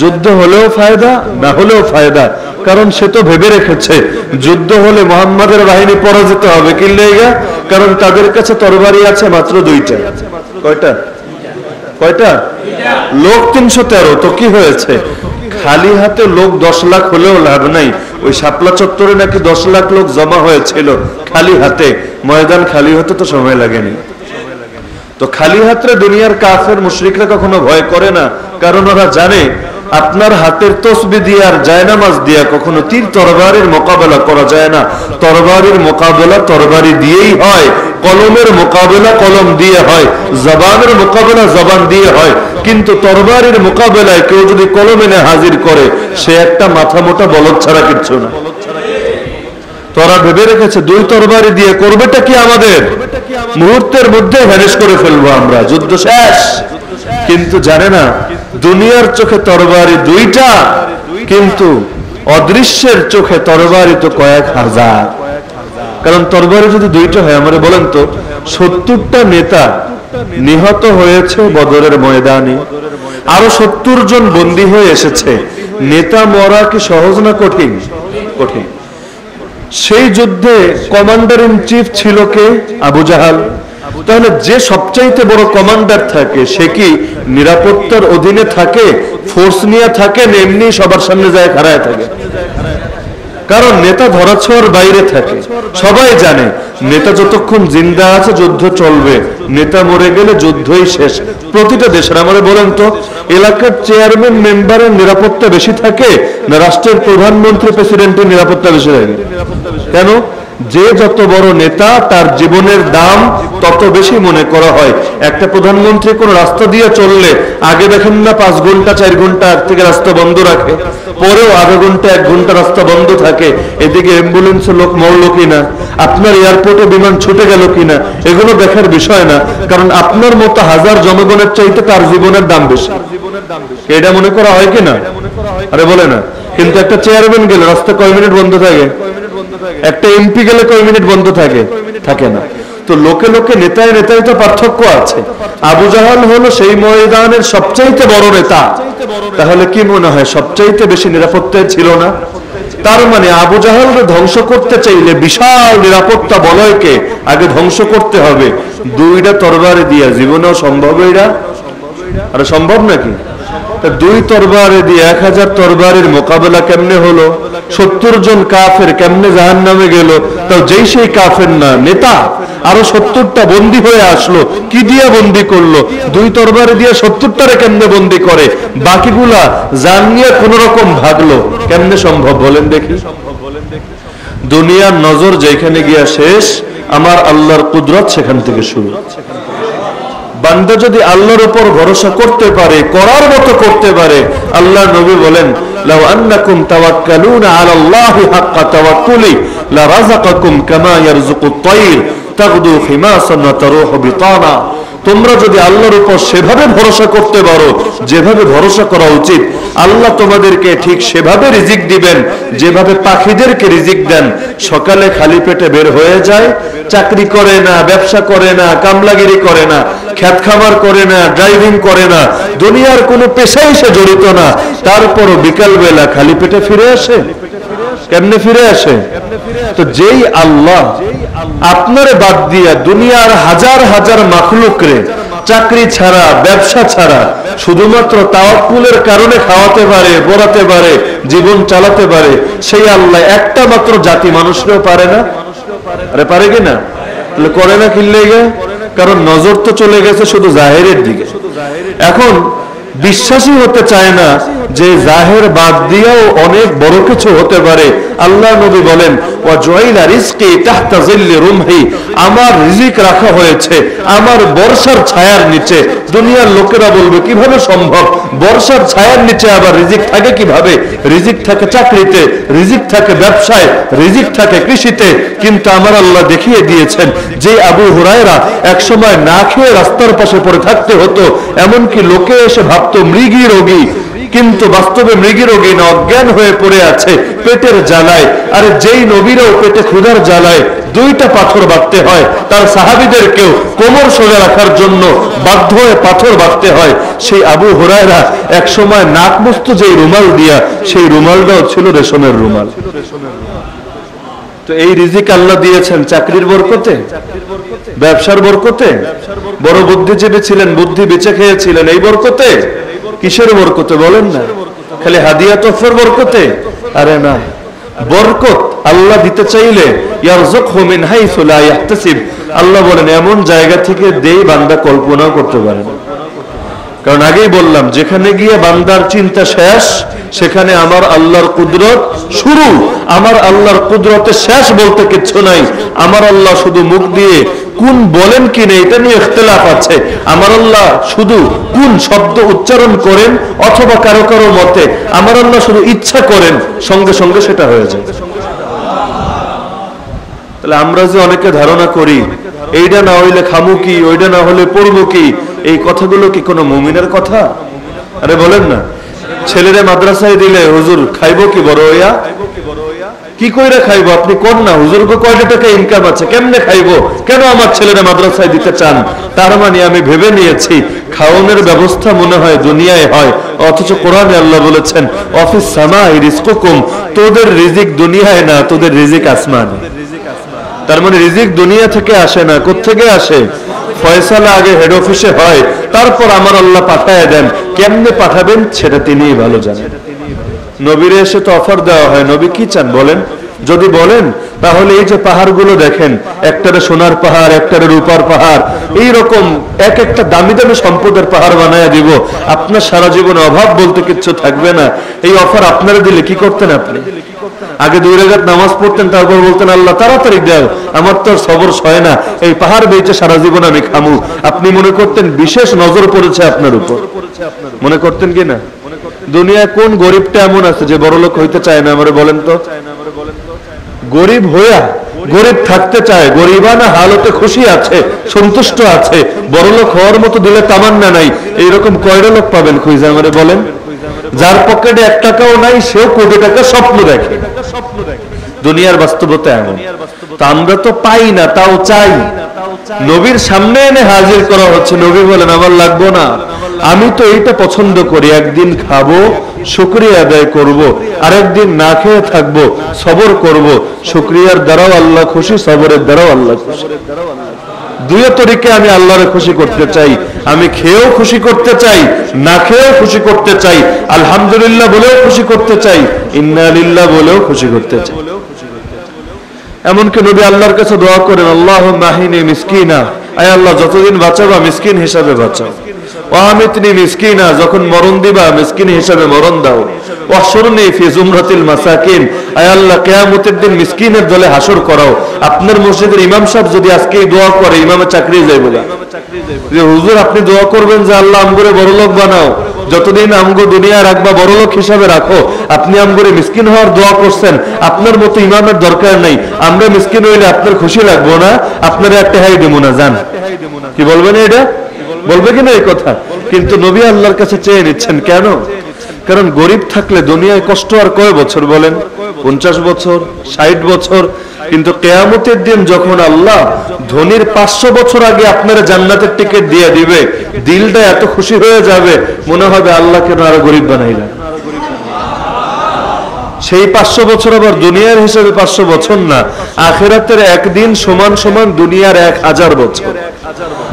[SPEAKER 1] যুদ্ধ হলেও ফায়দা, না হলেও ফায়দা। কারণ সে তো ভেবে রেখেছে যুদ্ধ হলে মুহাম্মাদের বাহিনী পরাজিত হবে, কি লেগা? কারণ তাদের কাছে তরবারি আছে মাত্র 2টা। কয়টা? লোক 313। তো কি হয়েছে? খালি হাতে লোক 10 লাখ হলেও লাভ নাই। ওই শাপলা চত্বরে নাকি 10 লাখ লোক জমা হয়েছিল খালি হাতে, ময়দান খালি হতে তো সময় লাগেনি। তো খালি হাতে দুনিয়ার কাফের মুশরিকরা কখনো ভয় করে না, কারণ ওরা জানে আপনার হাতের তসবিহ দিয়ে আর জায়নামাজ দিয়ে কখনো তীর তরবারির মোকাবেলা করা যায় না। তরবারির মোকাবেলা তরবারি দিয়েই হয়, কলমের মোকাবেলা কলম দিয়ে হয়, জবানের মোকাবেলা জবান দিয়ে হয়। কিন্তু তরবারির মোকাবেলায় কেউ যদি কলম এনে হাজির করে, সে একটা মাথা মোটা বলদ ছাড়া কিচ্ছু না। তোরা ভেবে রেখেছে 2 তরবারি দিয়ে করবেটা কি আমাদের? মুহূর্তের মধ্যে ভ্যানিশ করে ফেলবো আমরা, যুদ্ধ শেষ। কিন্তু জানে না দুনিয়ার চোখে তরবারি দুইটা, কিন্তু অদৃশ্যের চোখে তরবারি তো কয়েক হাজার। কারণ তরবারি যদি দুইটা হয়, আমরা বলেন তো 70টা নেতা নিহত হয়েছে বদরের ময়দানে, আরো 70 জন বন্দী হয়ে এসেছে। নেতা মরা কি সহজ না কঠিন? কঠিন। সেই যুদ্ধে কমান্ডার ইন চিফ ছিল কে? আবু জাহাল। তাহলে যে সবচাইতে বড় কমান্ডার থাকে সে কি নিরাপত্তার অধীনে থাকে, ফোর্স নিয়ে থাকে, এমনি সবার সামনে যায় খাড়ায় থাকে? কারণ নেতা ধরাছোঁয়ার বাইরে থাকে। সবাই জানে নেতা যতক্ষণ জিন্দা আছে যুদ্ধ চলবে, নেতা মরে গেলে যুদ্ধই শেষ। প্রতিটা দেশের আমরা বলেন তো এলাকার চেয়ারম্যান মেম্বারের নিরাপত্তা বেশি থাকে না রাষ্ট্রের প্রধানমন্ত্রী প্রেসিডেন্টের নিরাপত্তা বেশি থাকে? কেন? যে যত বড় নেতা তার জীবনের দাম তত বেশি মনে করা হয়। একটা প্রধানমন্ত্রী কোন রাস্তা দিয়ে চললে আগে দেখেন না 5 ঘন্টা 4 ঘন্টা আগ থেকে রাস্তা বন্ধ রাখে, পরেও আধা ঘন্টা 1 ঘন্টা রাস্তা বন্ধ থাকে, এদিকে অ্যাম্বুলেন্সে লোক মরলো কিনা, আপনার এয়ারপোর্টে বিমান ছুটে গেল কিনা, এগুলো দেখার বিষয় না। কারণ আপনার মতো হাজার জনগণের চাইতে তার জীবনের দাম বেশি। এটা মনে করা হয় কিনা? আরে বলে না। কিন্তু একটা চেয়ারম্যান গেলে রাস্তা কয় মিনিট বন্ধ থাকে? একটা এমপি গেলে কয় মিনিট বন্ধ থাকে? থাকে না। তো লোকে লোকে নেতায় নেতায় তো পার্থক্য আছে। আবু জাহাল হলো সেই ময়দানের সবচাইতে বড় নেতা, তাহলে কি মনে হয় সবচাইতে বেশি নিরাপত্তায় ছিল না? তার মানে আবু জাহালকে ধ্বংস করতে চাইলে বিশাল নিরাপত্তা বলয়কে আগে ধ্বংস করতে হবে। 2টা তরবারি দিয়া জীবনেও সম্ভব? এটা আরে সম্ভব নাকি? 2 তরবারি দিয়ে 1000 তরবারির মোকাবেলা কেমনে হলো? 70 জন কাফের কেমনে জাহান্নামে গেল? তাও যেই সেই কাফের না, নেতা আরো 70টা বন্দী হয়ে আসলো। কি দিয়া বন্দী করলো? 2 তরবারি দিয়ে 70টারে কেমনে বন্দী করে? বাকিগুলা জান নিয়ে কোন রকম ভাগলো। কেমনে সম্ভব বলেন দেখি? দুনিয়ার নজর যেখানে গিয়া শেষ, আমার আল্লাহর কুদরত সেখান থেকে শুরু। বান্দা যদি আল্লাহর উপর ভরসা করতে পারে, করার মতো করতে পারে, আল্লাহ নবী বলেন লাউ আন্নাকুম তাওয়াক্কালুনা আলাল্লাহি হাক্কা তাওয়াক্কুলি লা রাযাকাকুম কামা ইয়ারযুকুত তায়র তাগদু খিমাসান ওয়া তারুহু বিতানা। তোমরা যদি আল্লাহর উপর সেভাবে ভরসা করতে পারো যেভাবে ভরসা করা উচিত, আল্লাহ তোমাদেরকে ঠিক সেভাবে রিজিক দিবেন যেভাবে পাখিদেরকে রিজিক দেন। সকালে খালি পেটে বের হয়ে যায়, চাকরি করে না, ব্যবসা করে না, কামলাগিরি করে না, খেত খামার করে না, ড্রাইভিং করে না, দুনিয়ার কোনো পেশায় সে জড়িত না, তারপরও বিকাল বেলা খালি পেটে ফিরে আসে। কেমনে ফিরে আসে? তো যেই আল্লাহ আপনারে বাদ দিয়া দুনিয়ার হাজার হাজার মাখলুকরে চাকরি ছাড়া, ব্যবসা ছাড়া, শুধুমাত্র তাওয়াক্কুলের কারণে খাওয়াতে পারে, পড়াতে পারে, জীবন চালাতে পারে, সেই আল্লাহ একটা মাত্র জাতি মানুষরেও পারে না? আরে পারে কিনা? তাহলে করে না কিনলে গে? কারণ নজর তো চলে গেছে শুধু জাহেরের দিকে। এখন বিশ্বাসী হতে চায় না যে জাহের বাদ দিয়েও অনেক বড় কিছু হতে পারে। আল্লাহ নবী বলেন ওয়া জুইলা রিজকি তাহতা জিল্লি রুমহি, আমার রিজিক রাখা হয়েছে আমার বর্ষার ছায়ার নিচে। দুনিয়ার লোকেরা বলবে কিভাবে সম্ভব? বর্ষার ছায়ার নিচে আবার রিজিক থাকে কিভাবে? রিজিক থাকে চাকরিতে, রিজিক থাকে ব্যবসায়, রিজিক থাকে কৃষিতে। কিন্তু আমার আল্লাহ দেখিয়ে দিয়েছেন যে আবু হুরায়রা একসময় না খেয়ে রাস্তার পাশে পড়ে থাকতে হতো, এমনকি লোকে এসে ভাবতো মৃগী রোগী, কিন্তু বাস্তবে মৃগী রোগী না, অজ্ঞান হয়ে পড়ে আছে পেটের জ্বালায়। আর যেই নবীরও পেটে ক্ষুধার জ্বালায় 2টা পাথর বাঁধতে হয়, তার সাহাবীদেরকেও কোমর সোজা রাখার জন্য বাধ্য হয়ে পাথর বাঁধতে হয়। সেই আবু হুরায়রা এক সময় নাক মুছতো যেই রুমাল দিয়া, সেই রুমালটাও ছিল রেশমের রুমাল। তো এই রিজিক আল্লাহ দিয়েছেন চাকরির বরকতে, ব্যবসার বরকতে, বড় বুদ্ধিজীবী ছিলেন, বুদ্ধি বেঁচে খেয়েছিলেন এই বরকতে। কিসের বরকতে বলেন না? খালি হাদিয়া তোফার বরকতে? আরে না, বরকত আল্লাহ দিতে চাইলে ইয়ারযুকহু মিন হাইসু লা ইয়াহতাসিব, আল্লাহ বলেন এমন জায়গা থেকে দেই বান্দা কল্পনাও করতে পারে না। কারণ আগেই বললাম যেখানে গিয়ে বান্দার চিন্তা শেষ, সেখানে আমার আল্লাহর কুদরত শুরু। আমার আল্লাহর কুদরতের শেষ বলতে কিচ্ছু নাই। আমার আল্লাহ শুধু মুখ দিয়ে কোন বলেন কি না এটা নিয়ে ইখতিলাফ আছে। আমার আল্লাহ শুধু কোন শব্দ উচ্চারণ করেন, অথবা কারো কারো মতে আমার আল্লাহ শুধু ইচ্ছা করেন, সঙ্গে সঙ্গে সেটা হয়ে যায়। তাহলে আমরা যে অনেকে ধারণা করি এইটা না হইলে খামু কি, ওইটা না হলে পড়বো কি, এই কথাগুলো কি কোনো মুমিনের কথা? আরে বলেন না, ছেলেরে মাদ্রাসায় দিলে হুজুর খাইবো কি বড় হইয়া, কি কইরা খাইবো? আপনি কোন না হুজুর কো কয়টা টাকা ইনকাম আছে, কেমনে খাইবো? কেন আমার ছেলেরা মাদ্রাসায় দিতে চান? তার মানে আমি ভেবে নিয়েছি খাওয়ানোর ব্যবস্থা মনে হয় দুনিয়ায় হয়, অথচ কোরআনে আল্লাহ বলেছেন অফিস সামাই রিজকুকুম, তোদের রিজিক দুনিয়ায় না, তোদের রিজিক আসমানে। তার মানে রিজিক দুনিয়া থেকে আসে না, কোত্থেকে আসে? ফয়সালা আগে হেড অফিসে হয়, তারপর আমার আল্লাহ পাঠায় দেন। কেমনে পাঠাবেন সেটা তিনিই ভালো জানেন। নবীরে এসে তো অফার দেওয়া হয়, নবী কি চান বলেন? যদি বলেন তাহলে এই যে পাহাড়গুলো দেখেন, একটারে সোনার পাহাড়, একটারে রূপার পাহাড়, এইরকম এক একটা দামি দামি সম্পদের পাহাড় বানায় দিব, আপনার সারা জীবনে অভাব বলতে কিচ্ছু থাকবে না। এই অফার আপনারা দিলে কি করতেন? আপনি আগে 2 রাকাত নামাজ পড়তেন, তারপর বলতেন আল্লাহ তাড়াতাড়ি দাও, আমার তো সবর সয় না, এই পাহাড় বেচে সারা জীবন আমি খামু। আপনি মনে করতেন বিশেষ নজর পড়েছে আপনার উপর? মনে করতেন কি না? দুনিয়ায় কোন গরিবটা এমন আছে যে বড়লোক হইতে চায় না? আমারে বলেন তো। গরিব হইয়া গরিব থাকতে চায়, গরিবানা হালতে খুশি আছে, সন্তুষ্ট আছে, বড়লোক হওয়ার মতো দিলে তামান্না নাই, এইরকম কয়টা লোক পাবেন খুঁজে? আমারে বলেন। যার পকেটে 1 টাকাও নাই সেও কোটি টাকা স্বপ্ন দেখে। দুনিয়ার বাস্তবতা এমন। তা আমরা তো পাই না, তাও চাই। নবীর সামনে এনে হাজির করা হচ্ছে, নবী বলেন আমার লাগবো না, আমি তো এইটা পছন্দ করি, একদিন খাবো শুকরিয়া আদায় করব, আরেকদিন না খেয়ে থাকবো সবর করব। শুকরিয়ার দ্বারাও আল্লাহ খুশি, সবরের দ্বারাও আল্লাহ খুশি। দুই তরিকে আমি আল্লাহরে খুশি করতে চাই। আমি খেয়েও খুশি করতে চাই, না খেয়েও খুশি করতে চাই, আলহামদুলিল্লাহ বলেও খুশি করতে চাই, ইন্না লিল্লাহ বলেও খুশি করতে চাই। এমনকি নবী আল্লাহর কাছে দোয়া করেন আল্লাহুম্মা আহিনি মিসকিনা, আয় আল্লাহ যতদিন বাঁচাবা মিসকিন হিসাবে বাঁচাও। ওয়ামিতনি মিসকিনা, যখন মরণ দিবা মিসকিন হিসাবে মরণ দাও। ওয়াহশুরনি ফি জুমরাতিল মাসাকিন, আয় আল্লাহ কিয়ামতের দিন মিসকিনের দলে হাসর করাও। আপনার মসজিদের ইমাম সাহেব যদি আজকে এই দোয়া করে, ইমামের চাকরি যাইব না। যে হুজুর আপনি দোয়া করবেন যে আল্লাহ আমগরে বড়লোক বানাও, যতদিন আমগো দুনিয়া রাখবা বড়লোক হিসাবে রাখো, আপনি আমগরে মিসকিন হওয়ার দোয়া করছেন, আপনার মতো ইমামের দরকার নাই। আমরা মিসকিন হইলে আপনার খুশি লাগবো না, আপনারা একটা হাই দেবো না, জান কি বলবেন? এটা বলবে কিনা এই কথা? কিন্তু নবী আল্লাহর কাছে চেয়ে নিচ্ছেন কেন? কারণ গরিব থাকলে দুনিয়ায় কষ্ট আর কয় বছর বলেন? 50 বছর, 60 বছর। কিন্তু কিয়ামতের দিন যখন আল্লাহ ধনীর 500 বছর আগে আপনার জান্নাতের টিকিট দিয়ে দিবে, দিলটা এত খুশি হয়ে যাবে, মনে হবে আল্লাহ কেন আরো গরিব বানাইলেন। সেই 500 বছর আবার দুনিয়ার হিসেবে 500 বছর না, আখিরাতের একদিন সমান সমান দুনিয়ার 1000 বছর।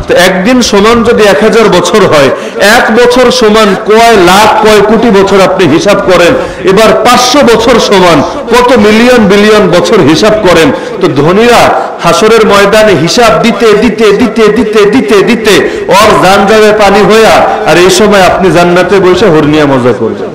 [SPEAKER 1] তো একদিন সমান যদি 1000 বছর হয়, 1 বছর সমান কয় লাখ কয় কোটি বছর আপনি হিসাব করেন। এবার 500 বছর সমান কত মিলিয়ন বিলিয়ন বছর হিসাব করেন। তো ধনীরা হাসরের ময়দানে হিসাব দিতে দিতে দিতে দিতে দিতে দিতে ওর জান যাবে পানি হইয়া, আর এই সময় আপনি জান্নাতে বসে হরনিয়া মজা করবেন।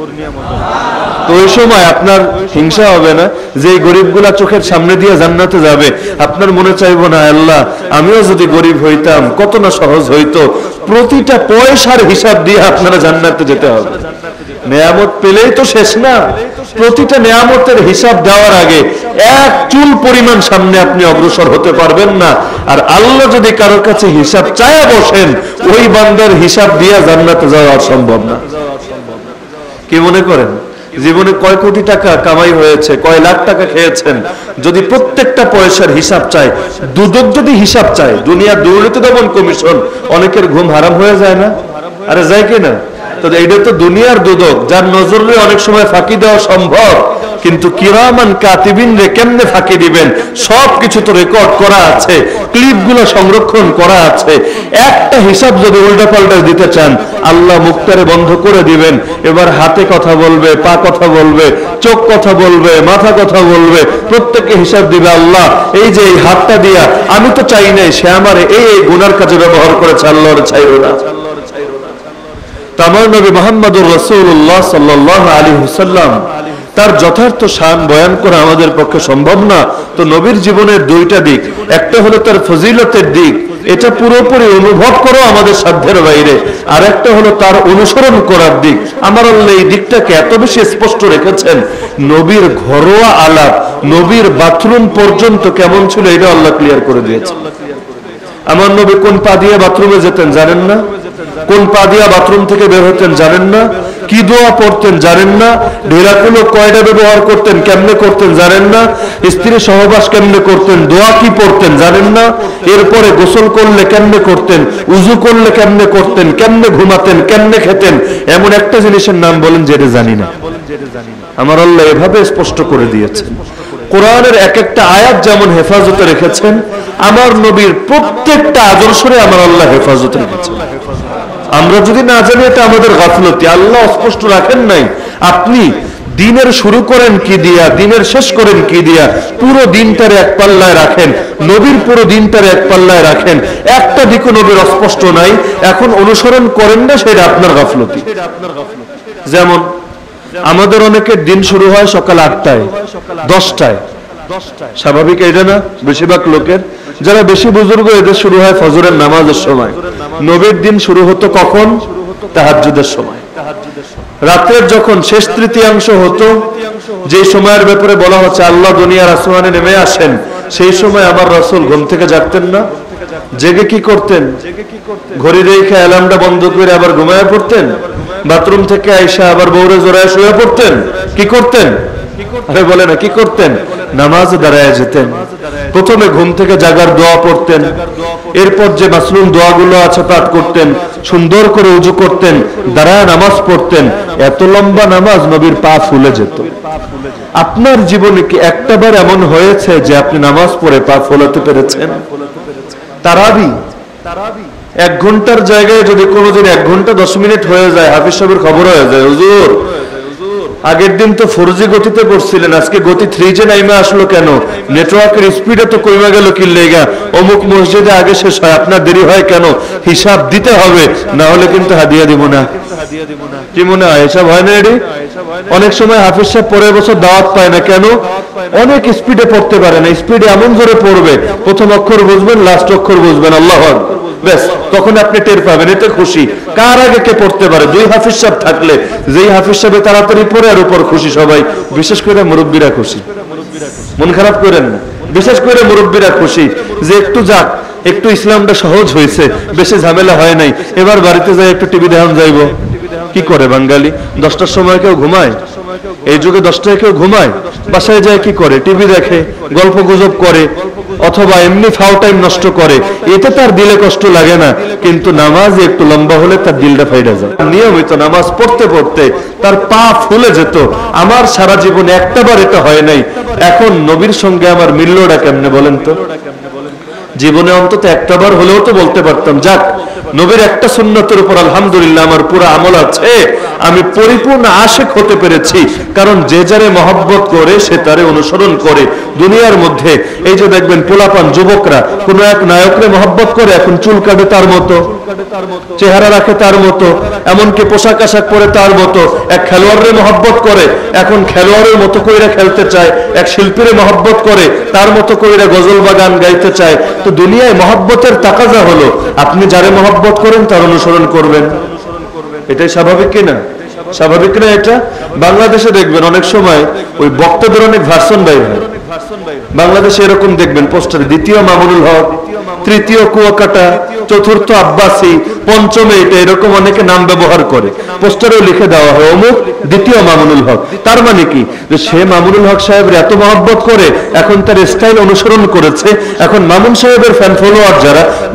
[SPEAKER 1] তো ওই সময় আপনার হিংসা হবে না যে এই গরিবগুলা চোখের সামনে দিয়ে জান্নাতে যাবে? আপনার মনে চাইবো না আল্লাহ আমিও যদি গরিব হইতাম কত না সহজ হইতো। প্রতিটা পয়সার হিসাব দিয়ে আপনারা জান্নাতে যেতে হবে। নেয়ামত পেলেই তো শেষ না, প্রতিটা নেয়ামতের হিসাব দেওয়ার আগে 1 চুল পরিমাণ সামনে আপনি অগ্রসর হতে পারবেন না। আর আল্লাহ যদি কারোর কাছে হিসাব চায়া বসেন, ওই বান্দার হিসাব দিয়ে জান্নাতে যাওয়া অসম্ভব না। কি মনে করেন জীবনে কয় কোটি টাকা কামাই হয়েছে, কয় লাখ টাকা খেয়েছেন, যদি প্রত্যেকটা পয়সার হিসাব চায়, দুদক যদি হিসাব চায়, দুনিয়ার দুর্নীতি দমন কমিশন, অনেকের ঘুম হারাম হয়ে যায় না? আরে যায় কিনা? তো এইটা তো দুনিয়ার দুদক, যার নজরে অনেক সময় ফাঁকি দেওয়া সম্ভব, কিন্তু কিরামান কাতিবিন রে কেমনে ফাঁকি দিবেন? সবকিছু তো রেকর্ড করা আছে, ক্লিপগুলো সংরক্ষণ করা আছে। একটা হিসাব যদি উল্টা পাল্টা দিতে চান, আল্লাহ মুখটারে বন্ধ করে দিবেন। এবার হাতে কথা বলবে, পা কথা বলবে, চোখ কথা বলবে, মাথা কথা বলবে, প্রত্যেককে হিসাব দিবে আল্লাহ এই যে এই হাতটা দিয়া আমি তো চাই নাই, সে আমার এই গুনার কাজে ব্যবহার করেছে, আল্লাহর চাইরো না। আমার নবী মুহাম্মদুর রাসূলুল্লাহ সাল্লাল্লাহু আলাইহি ওয়াসাল্লাম তার যথার্থ শান বয়ান করা আমাদের পক্ষে সম্ভব না। তো নবীর জীবনের 2টা দিক, একটা হলো তার ফজিলতের দিক, এটা পুরোপুরি অনুভব করো আমাদের সাধ্যের বাইরে। আর একটা হলো তার অনুসরণ করার দিক। আমার আল্লাহ এই দিকটাকে এত বেশি স্পষ্ট রেখেছেন, নবীর ঘরোয়া আলাপ, নবীর বাথরুম পর্যন্ত কেমন ছিল এটা আল্লাহ ক্লিয়ার করে দিয়েছে। আমার নবী কোন পা দিয়ে বাথরুমে যেতেন জানেন না? কোন পা দিয়া বাথরুম থেকে বের হতেন জানেন না? কি দোয়া পড়তেন জানেন না? ঢেলাগুলো কয়টা ব্যবহার করতেন, কেমনে করতেন জানেন না? স্ত্রী সহবাস কেমনে করতেন, দোয়া কি পড়তেন জানেন না? এরপরে গোসল করলে কেমনে করতেন, উজু করলে কেমনে করতেন, কেমনে ঘুমাতেন, কেমনে খেতেন, এমন একটা জিনিসের নাম বলেন যেটা জানি না। আমার আল্লাহ এভাবে স্পষ্ট করে দিয়েছেন। কোরআনের এক একটা আয়াত যেমন হেফাজতে রেখেছেন, আমার নবীর প্রত্যেকটা আদর্শরে আমার আল্লাহ হেফাজতে রেখেছেন। আমরা যদি না জানি এটা আমাদের গাফলতি। আল্লাহ স্পষ্ট রাখেন নাই। আপনি দিনের শুরু করেন কি দিয়া, দিনের শেষ করেন কি দিয়া, পুরো দিনটারে এক পাল্লায় রাখেন, নবীর পুরো দিনটারে এক পাল্লায় রাখেন, একটা দিকও নবীর অস্পষ্ট নাই, এখন অনুসরণ করেন না, সেটা আপনার গাফলতি। যেমন আমাদের অনেকের দিন শুরু হয় সকাল 8টায় 10টায়, স্বাভাবিক এটা না? বেশিরভাগ লোকের, যারা বেশি বুজুর্গ এদের শুরু হয় ফজরের নামাজের সময়। নবীর দিন শুরু হতো কখন? তাহাজ্জুদের সময়। রাতের যখন শেষ তৃতীয়াংশ হতো, যে সময়ের ব্যাপারে বলা হচ্ছে আল্লাহ দুনিয়ার আসমানে নেমে আসেন, সেই সময় আমার রাসূল ঘুম থেকে জাগতেন না। জেগে কি করতেন? ঘড়ি রেখে অ্যালার্মটা বন্ধ করে আবার ঘুমায় পড়তেন। বাথরুম থেকে আইসা আবার বউরে জোড়ায় শুয়ে পড়তেন। কি করতেন? আরে বলে না, কি করতেন? নামাজে দাঁড়ায় যেতেন। প্রথমে ঘুম থেকে জাগার দোয়া পড়তেন, এরপর যে মাসনুন দোয়াগুলো আছে পাঠ করতেন, সুন্দর করে উজু করতেন, দাঁড়ায় নামাজ পড়তেন। এত লম্বা নামাজ, নবীর পা ফুলে যেত। আপনার জীবনে কি একটাবার এমন হয়েছে যে আপনি নামাজ পড়ে পা ফোলাতে পেরেছেন? তারাবি 1 ঘন্টার জায়গায় যদি কোনোদিন 1 ঘন্টা 10 মিনিট হয়ে যায়, হাফিজ সাহেবের খবর হয়ে যায়, হুজুর আগের দিন তো 4G গতিতে পড়ছিলেন, আজকে গতি 3G নাইমে আসলো কেন? নেটওয়ার্কের স্পিডে তো কমে গেল কি লেগা? অমুক মসজিদে আগে শেষ হয়, আপনার দেরি হয় কেন? হিসাব দিতে হবে, না হলে কিন্তু হাদিয়া দিব না। কি মনে হয় এসব হয় না? এটি অনেক সময় হাফিজ সাহেব পরের বছর দাওয়াত পায় না কেন? অনেক স্পিডে পড়তে পারে না। স্পিডে এমন জোরে পড়বে, প্রথম অক্ষর বুঝবেন, লাস্ট অক্ষর বুঝবেন, আল্লাহু আকবার, বেশ তখন আপনি টের পাবেন। এতে খুশি। কার আগে কে পড়তে পারে? 2 হাফিজ সাহেব থাকলে, যেই হাফিজ সাহেব তাড়াতাড়ি পড়ে আর উপর খুশি সবাই, বিশেষ করে মুরব্বীরা খুশি। মন খারাপ করেন না, বিশেষ করে মুরব্বীরা খুশি যে একটু যাক, একটু ইসলামটা সহজ হয়েছে, বেশি ঝামেলা হয় নাই, এবার বাড়িতে যাই একটু টিভি দেখান যাইব। কি করে বাঙালি? 10টার সময় কেউ ঘুমায়? এই যুগে 10টায় কেউ ঘুমায়? বাসায় যায় কি করে? টিভি দেখে, গল্প গুজব করে, অথবা এমনি ফাও টাইম নষ্ট করে। এতে তার দিলে কষ্ট লাগে না, কিন্তু নামাজ একটু লম্বা হলে তার দিলটা ফাইডা যায়। নিয়মিত নামাজ পড়তে পড়তে তার পা ফুলে যেত। আমার সারা জীবনে একটাবার এটা হয় নাই। এখন নবীর সঙ্গে আমার মিললটা কেমনে বলেন তো? জীবনে অন্তত একটাবার হলেও তো বলতে পারতাম, যাক নবীর একটা সুন্নতের উপর আলহামদুলিল্লাহ আমার পুরো আমল আছে, আমি পরিপূর্ণ আশিক হতে পেরেছি। কারণ যে যারে মহব্বত করে সে তারে অনুসরণ করে। দুনিয়ার মধ্যে এই যে দেখবেন পোলাপান যুবকরা কোন এক নায়করে মহব্বত করে, এখন চুল কাটে তার মতো, চেহারা রাখে তার মতো, এমনকি পোশাক আশাক পরে তার মতো। এক খেলোয়াড়রে মহব্বত করে, এখন খেলোয়াড়ের মতো কইরা খেলতে চায়। এক শিল্পীরে মহব্বত করে, তার মতো কইরা গজল বা গান গাইতে চায়। তো দুনিয়ায় মহব্বতের তাকাজা হলো আপনি যারে মহব্বত করেন তার অনুসরণ করবেন। এটাই স্বাভাবিক কিনা? স্বাভাবিক না এটা? বাংলাদেশে দেখবেন অনেক সময় ওই বক্তাদের অনেক ভার্সন বাইর হয়। বাংলাদেশে এরকম দেখবেন পোস্টারে 2য় মামুনুল হক, 3য় কুয়াকাটা, 4র্থ আব্বাসী, 5ম এটা, এরকম অনেকে নাম ব্যবহার করে। পোস্টারেও লিখে দেওয়া হয় অমুক 2য় মামুনুল হক। তার মানে কি? যে সে মামুনুল হক সাহেবের এত মহব্বত করে, এখন তার স্টাইল অনুসরণ করেছে। এখন মামুন সাহেবের ফ্যান ফলোয়ার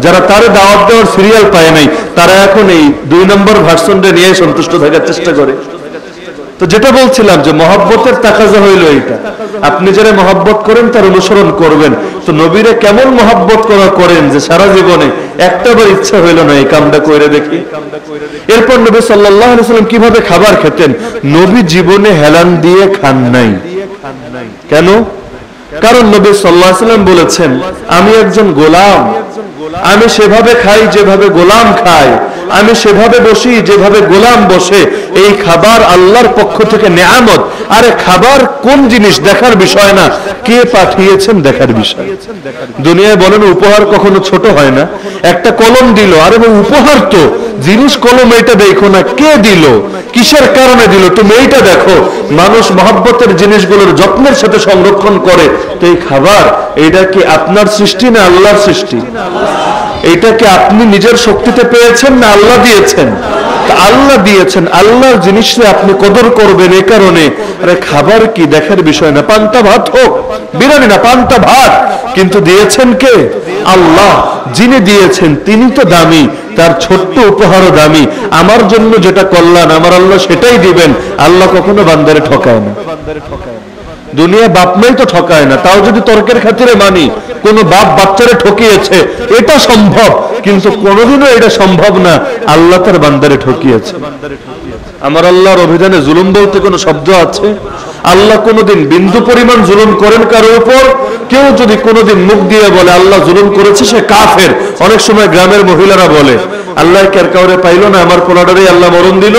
[SPEAKER 1] যারা তার দাওয়াত দেওয়ার সিরিয়াল পায় নাই, তারা এখন এই 2 নম্বর ভার্সনটা নিয়ে সন্তুষ্ট থাকার চেষ্টা করে। তো যেটা বলছিলাম যে মহব্বতের তাকাজা হইল এইটা, আপনি যারা মহব্বত করেন তার অনুসরণ করবেন। তো নবীরে কেমন মহব্বত করেন যে সারা জীবনে একটাবার ইচ্ছা হইল না এই কামটা কইরে দেখি। এরপর নবী সাল্লাল্লাহু আলাইহি ওয়াসাল্লাম কিভাবে খাবার খেতেন? নবী জীবনে হেলান দিয়ে খান নাই। কেন? কারণ নবী সাল্লাল্লাহু আলাইহি ওয়াসাল্লাম বলেছেন, আমি একজন গোলাম, আমি সেভাবে খাই যেভাবে গোলাম খায়। আমি সেভাবে বসি যেভাবে গোলাম বসে। এই খাবার আল্লাহর পক্ষ থেকে নেয়ামত। আরে খাবার কোন জিনিস দেখার বিষয় না, কে পাঠিয়েছেন দেখার বিষয়। দুনিয়ায় বলেন উপহার কখনো ছোট হয় না। একটা কলম দিল, আরে উপহার তো জিনিস, কলম এটা দেখো না, কে দিল, কিসের কারণে দিল, তুমি এইটা দেখো। মানুষ মহব্বতের জিনিসগুলোর যত্নের সাথে সংরক্ষণ করে। তো এই খাবার, এটা কি আপনার সৃষ্টি না আল্লাহর সৃষ্টি? এটা কি আপনি নিজের শক্তিতে পেয়েছেন না আল্লাহ দিয়েছেন? আল্লাহ দিয়েছেন। আল্লাহর জিনিসে আপনি কদর করবেন। এই কারণে আরে খাবার কি দেখার বিষয় না, পান্তা ভাত হোক, বিরিয়ানি না, পান্তা ভাত, কিন্তু দিয়েছেন কে? আল্লাহ। যিনি দিয়েছেন তিনি তো দামি, তার ছোট্ট উপহারও দামি। আমার জন্য যেটা কল্যাণ আমার আল্লাহ সেটাই দিবেন। আল্লাহ কখনো বান্দারে ঠকায় না। দুনিয়া বাপ মাই তো ঠকায় না, তাও যদি তর্কের খাতিরে মানি কোন বাপ বাচ্চারে ঠকিয়েছে এটা সম্ভব, কিন্তু কোনোদিনও এটা সম্ভব না আল্লাহ তার বান্দারে ঠকিয়েছে। আমার আল্লাহর অভিধানে জুলুম বলতে কোনো শব্দ আছে? আল্লাহ কোনোদিন বিন্দু পরিমাণ জুলুম করেন কারোর উপর? কেউ যদি কোনোদিন মুখ দিয়ে বলে আল্লাহ জুলুম করেছে সে কাফের। অনেক সময় গ্রামের মহিলারা বলে আল্লাহ কের কাউরে পাইল না, আমার পোলাডারে আল্লাহ মরণ দিল,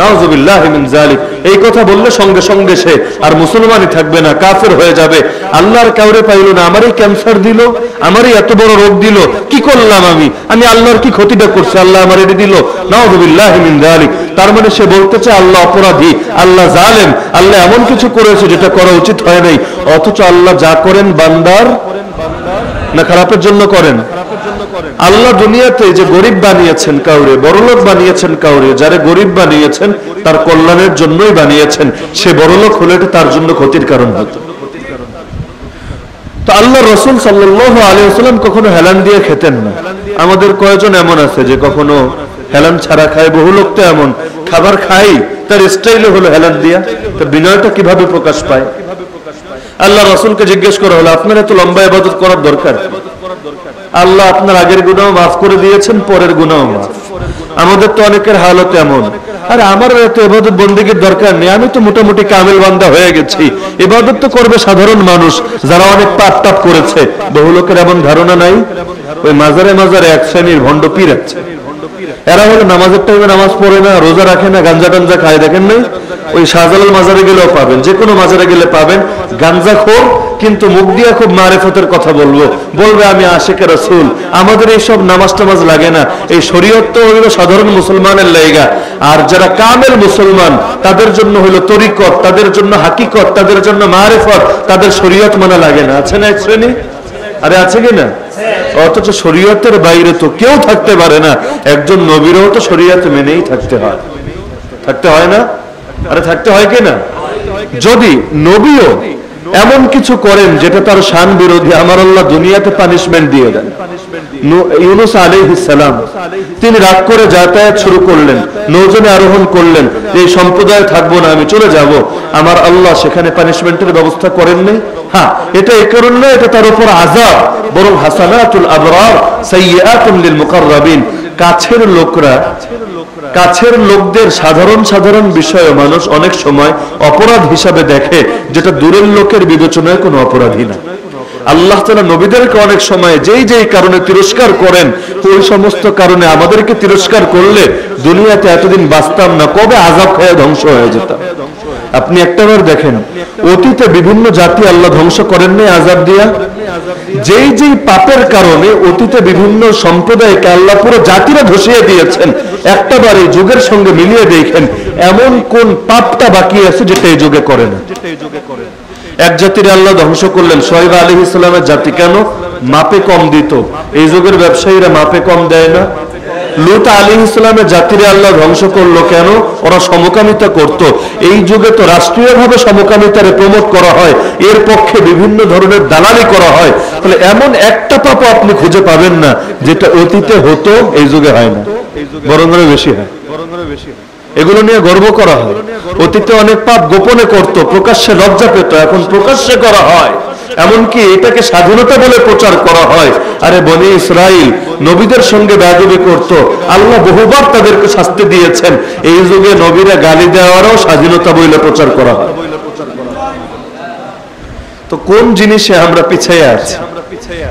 [SPEAKER 1] নাউযুবিল্লাহ মিন যালিক। এই কথা বললে সঙ্গে সঙ্গে সে আর মুসলমানই থাকবে না, কাফের হয়ে যাবে। আল্লাহর কাউরে পাইল না, আমারই ক্যান্সার দিল, আমারই এত বড় রোগ দিল, কি করলাম আমি আল্লাহর কি ক্ষতিটা করছি, আল্লাহ আমার এটা দিল, নাউযুবিল্লাহ মিন যালিক। তার মানে সে বলতে চায় আল্লাহ অপরাধী, আল্লাহ জালেম, আল্লাহ এমন কিছু করেছে যেটা করা উচিত হয় নাই। অথচ আল্লাহ যা করেন বান্দার না খারাপের জন্য করেন। আল্লাহ দুনিয়াতে যে গরিব বানিয়েছেন কাউরে, বড়লোক বানিয়েছেন কাউরে, যারে গরিব বানিয়েছেন তার কল্যাণের জন্যই বানিয়েছেন। সে বড়লোক হলে তার জন্য ক্ষতির কারণ হতো। তো আল্লাহ রাসূল সাল্লাল্লাহু আলাইহি ওয়াসাল্লাম কখনো হেলান দিয়ে খেতেন না। আমাদের কয়জন এমন আছে যে কখনো হেলান ছাড়া খায়? বহু লোক তো এমন খাবার খায়, তার স্টাইলে হলো হেলান দিয়া। তো বিনয়টা কিভাবে প্রকাশ পায়? আল্লাহ রাসূলকে জিজ্ঞেস করা হলো আপনার এত লম্বা ইবাদত করার দরকার? আল্লাহ আপনার আগের গুনাহ মাফ করে দিয়েছেন, পরের গুনাহ মাফ। আমাদের তো অনেকের হালত এমন, আরে আমার এত ইবাদত বন্দেগীর দরকার নেই, আমি তো মোটামুটি কামেল বান্দা হয়ে গেছি, ইবাদত তো করবে সাধারণ মানুষ যারা অনেক পাপ টাপ করেছে। বহু লোকের এমন ধারণা নাই। ওই মাজারে মাজারে এক শ্রেণীর ভণ্ড পীর আছে, এরা হলো নামাজের টাইমে নামাজ পড়ে না, রোজা রাখে না, গাঞ্জা টাঞ্জা খায়। দেখেন নাই? ওই শাহজালাল মাজারে গেলেও পাবেন, যে কোনো মাজারে গেলে পাবেন গাঞ্জাখোর, কিন্তু মুখ দিয়ে খুব মারেফতের কথা বলবে আমি আশিকে রাসূল। আমাদের এইসব নামাজ টামাজ লাগে না, এই শরীয়ত তো হইল সাধারণ মুসলমানের লাইগা। আর যারা কামেল মুসলমান তাদের জন্য হইল তরিকত, তাদের জন্য হাকিকত, তাদের জন্য মারেফত, তাদের শরীয়ত মানা লাগে না। আছে না এক শ্রেণী? আরে আছে কিনা? অথচ শরীয়তের বাইরে তো কেউ থাকতে পারে না। একজন নবীরও তো শরীয়ত মেনেই থাকতে হয় না? আরে থাকতে হয় কিনা? যদি নবীও এমন কিছু করেন যেটা তার শান বিরোধী, আমার আল্লাহ দুনিয়াতে পানিশমেন্ট দিয়ে দেন। ইউনূস আলাইহিস সালাম তিনি রাগ করে যাতায়াত শুরু করলেন, নৌজনে আরোহণ করলেন, এই সম্প্রদায়ে থাকবো না, আমি চলে যাব। আমার আল্লাহ সেখানে পানিশমেন্টের ব্যবস্থা করেননি। হ্যাঁ, এটা এই কারণে না এটা তার উপর আযাব, বরং হাসানাতুল আবরার সাইয়্যাতুল লিল মুকাররাবিন। কাছের লোকদের সাধারণ বিষয়ে মানুষ অনেক সময় অপরাধ হিসাবে দেখে, যেটা দূরের লোকের বিবেচনায় কোনো অপরাধী না। আল্লাহ তাআলা নবীদেরকে অনেক সময় যেই কারণে তিরস্কার করেন, ওই সমস্ত কারণে আমাদেরকে তিরস্কার করলে দুনিয়াতে এতদিন বাঁচতাম না, কবে আযাব খেয়ে ধ্বংস হয়ে যেতাম। আপনি একটাবার দেখেন, অতীতে বিভিন্ন জাতি আল্লাহ ধ্বংস করেন নাই আযাব দিয়া। যেই পাপের কারণে অতীতে বিভিন্ন সম্প্রদায়কে আল্লাহ পুরো জাতিরা ধসিয়ে দিয়েছেন, একটাবার এই যুগের সঙ্গে মিলিয়ে দেখেন এমন কোন পাপটা বাকি আছে যেটা এই যুগে করে না। এক জাতির আল্লাহ ধ্বংস করলেন, শুআয়ব আলাইহিস সালামের জাতি। কেন? মাপে কম দিত। এই যুগের ব্যবসায়ীরা মাপে কম দেয় না। লূত আলাইহিস সালামের জাতিরে আল্লাহ ধ্বংস করলো কেন? ওরা সমকামিতা করত। এই যুগে তো রাষ্ট্রীয়ভাবে সমকামিতারে প্রমোট করা হয়, এর পক্ষে বিভিন্ন ধরনের দালালি করা হয়। তাহলে এমন একটা পাপ আপনি খুঁজে পাবেন না যেটা অতীতে হতো এই যুগে হয় না, বরং বেশি হয়। এগুলো নিয়ে গর্ব করা হয়। অতীতে অনেক পাপ গোপনে করত, প্রকাশ্যে লজ্জা পেত, এখন প্রকাশ্যে করা হয়। এমনকি এটাকে স্বাধীনতা বলে প্রচার করা হয়। আরে বনি ইসরাইল নবীদের সঙ্গে বেয়াদবি করত, আল্লাহ বহুবার তাদেরকে শাস্তি দিয়েছেন। এই যুগে নবীরা গালি দেওয়ারও স্বাধীনতা বলে প্রচার করা হয়। তো কোন জিনিসে আমরা পিছিয়ে আছি?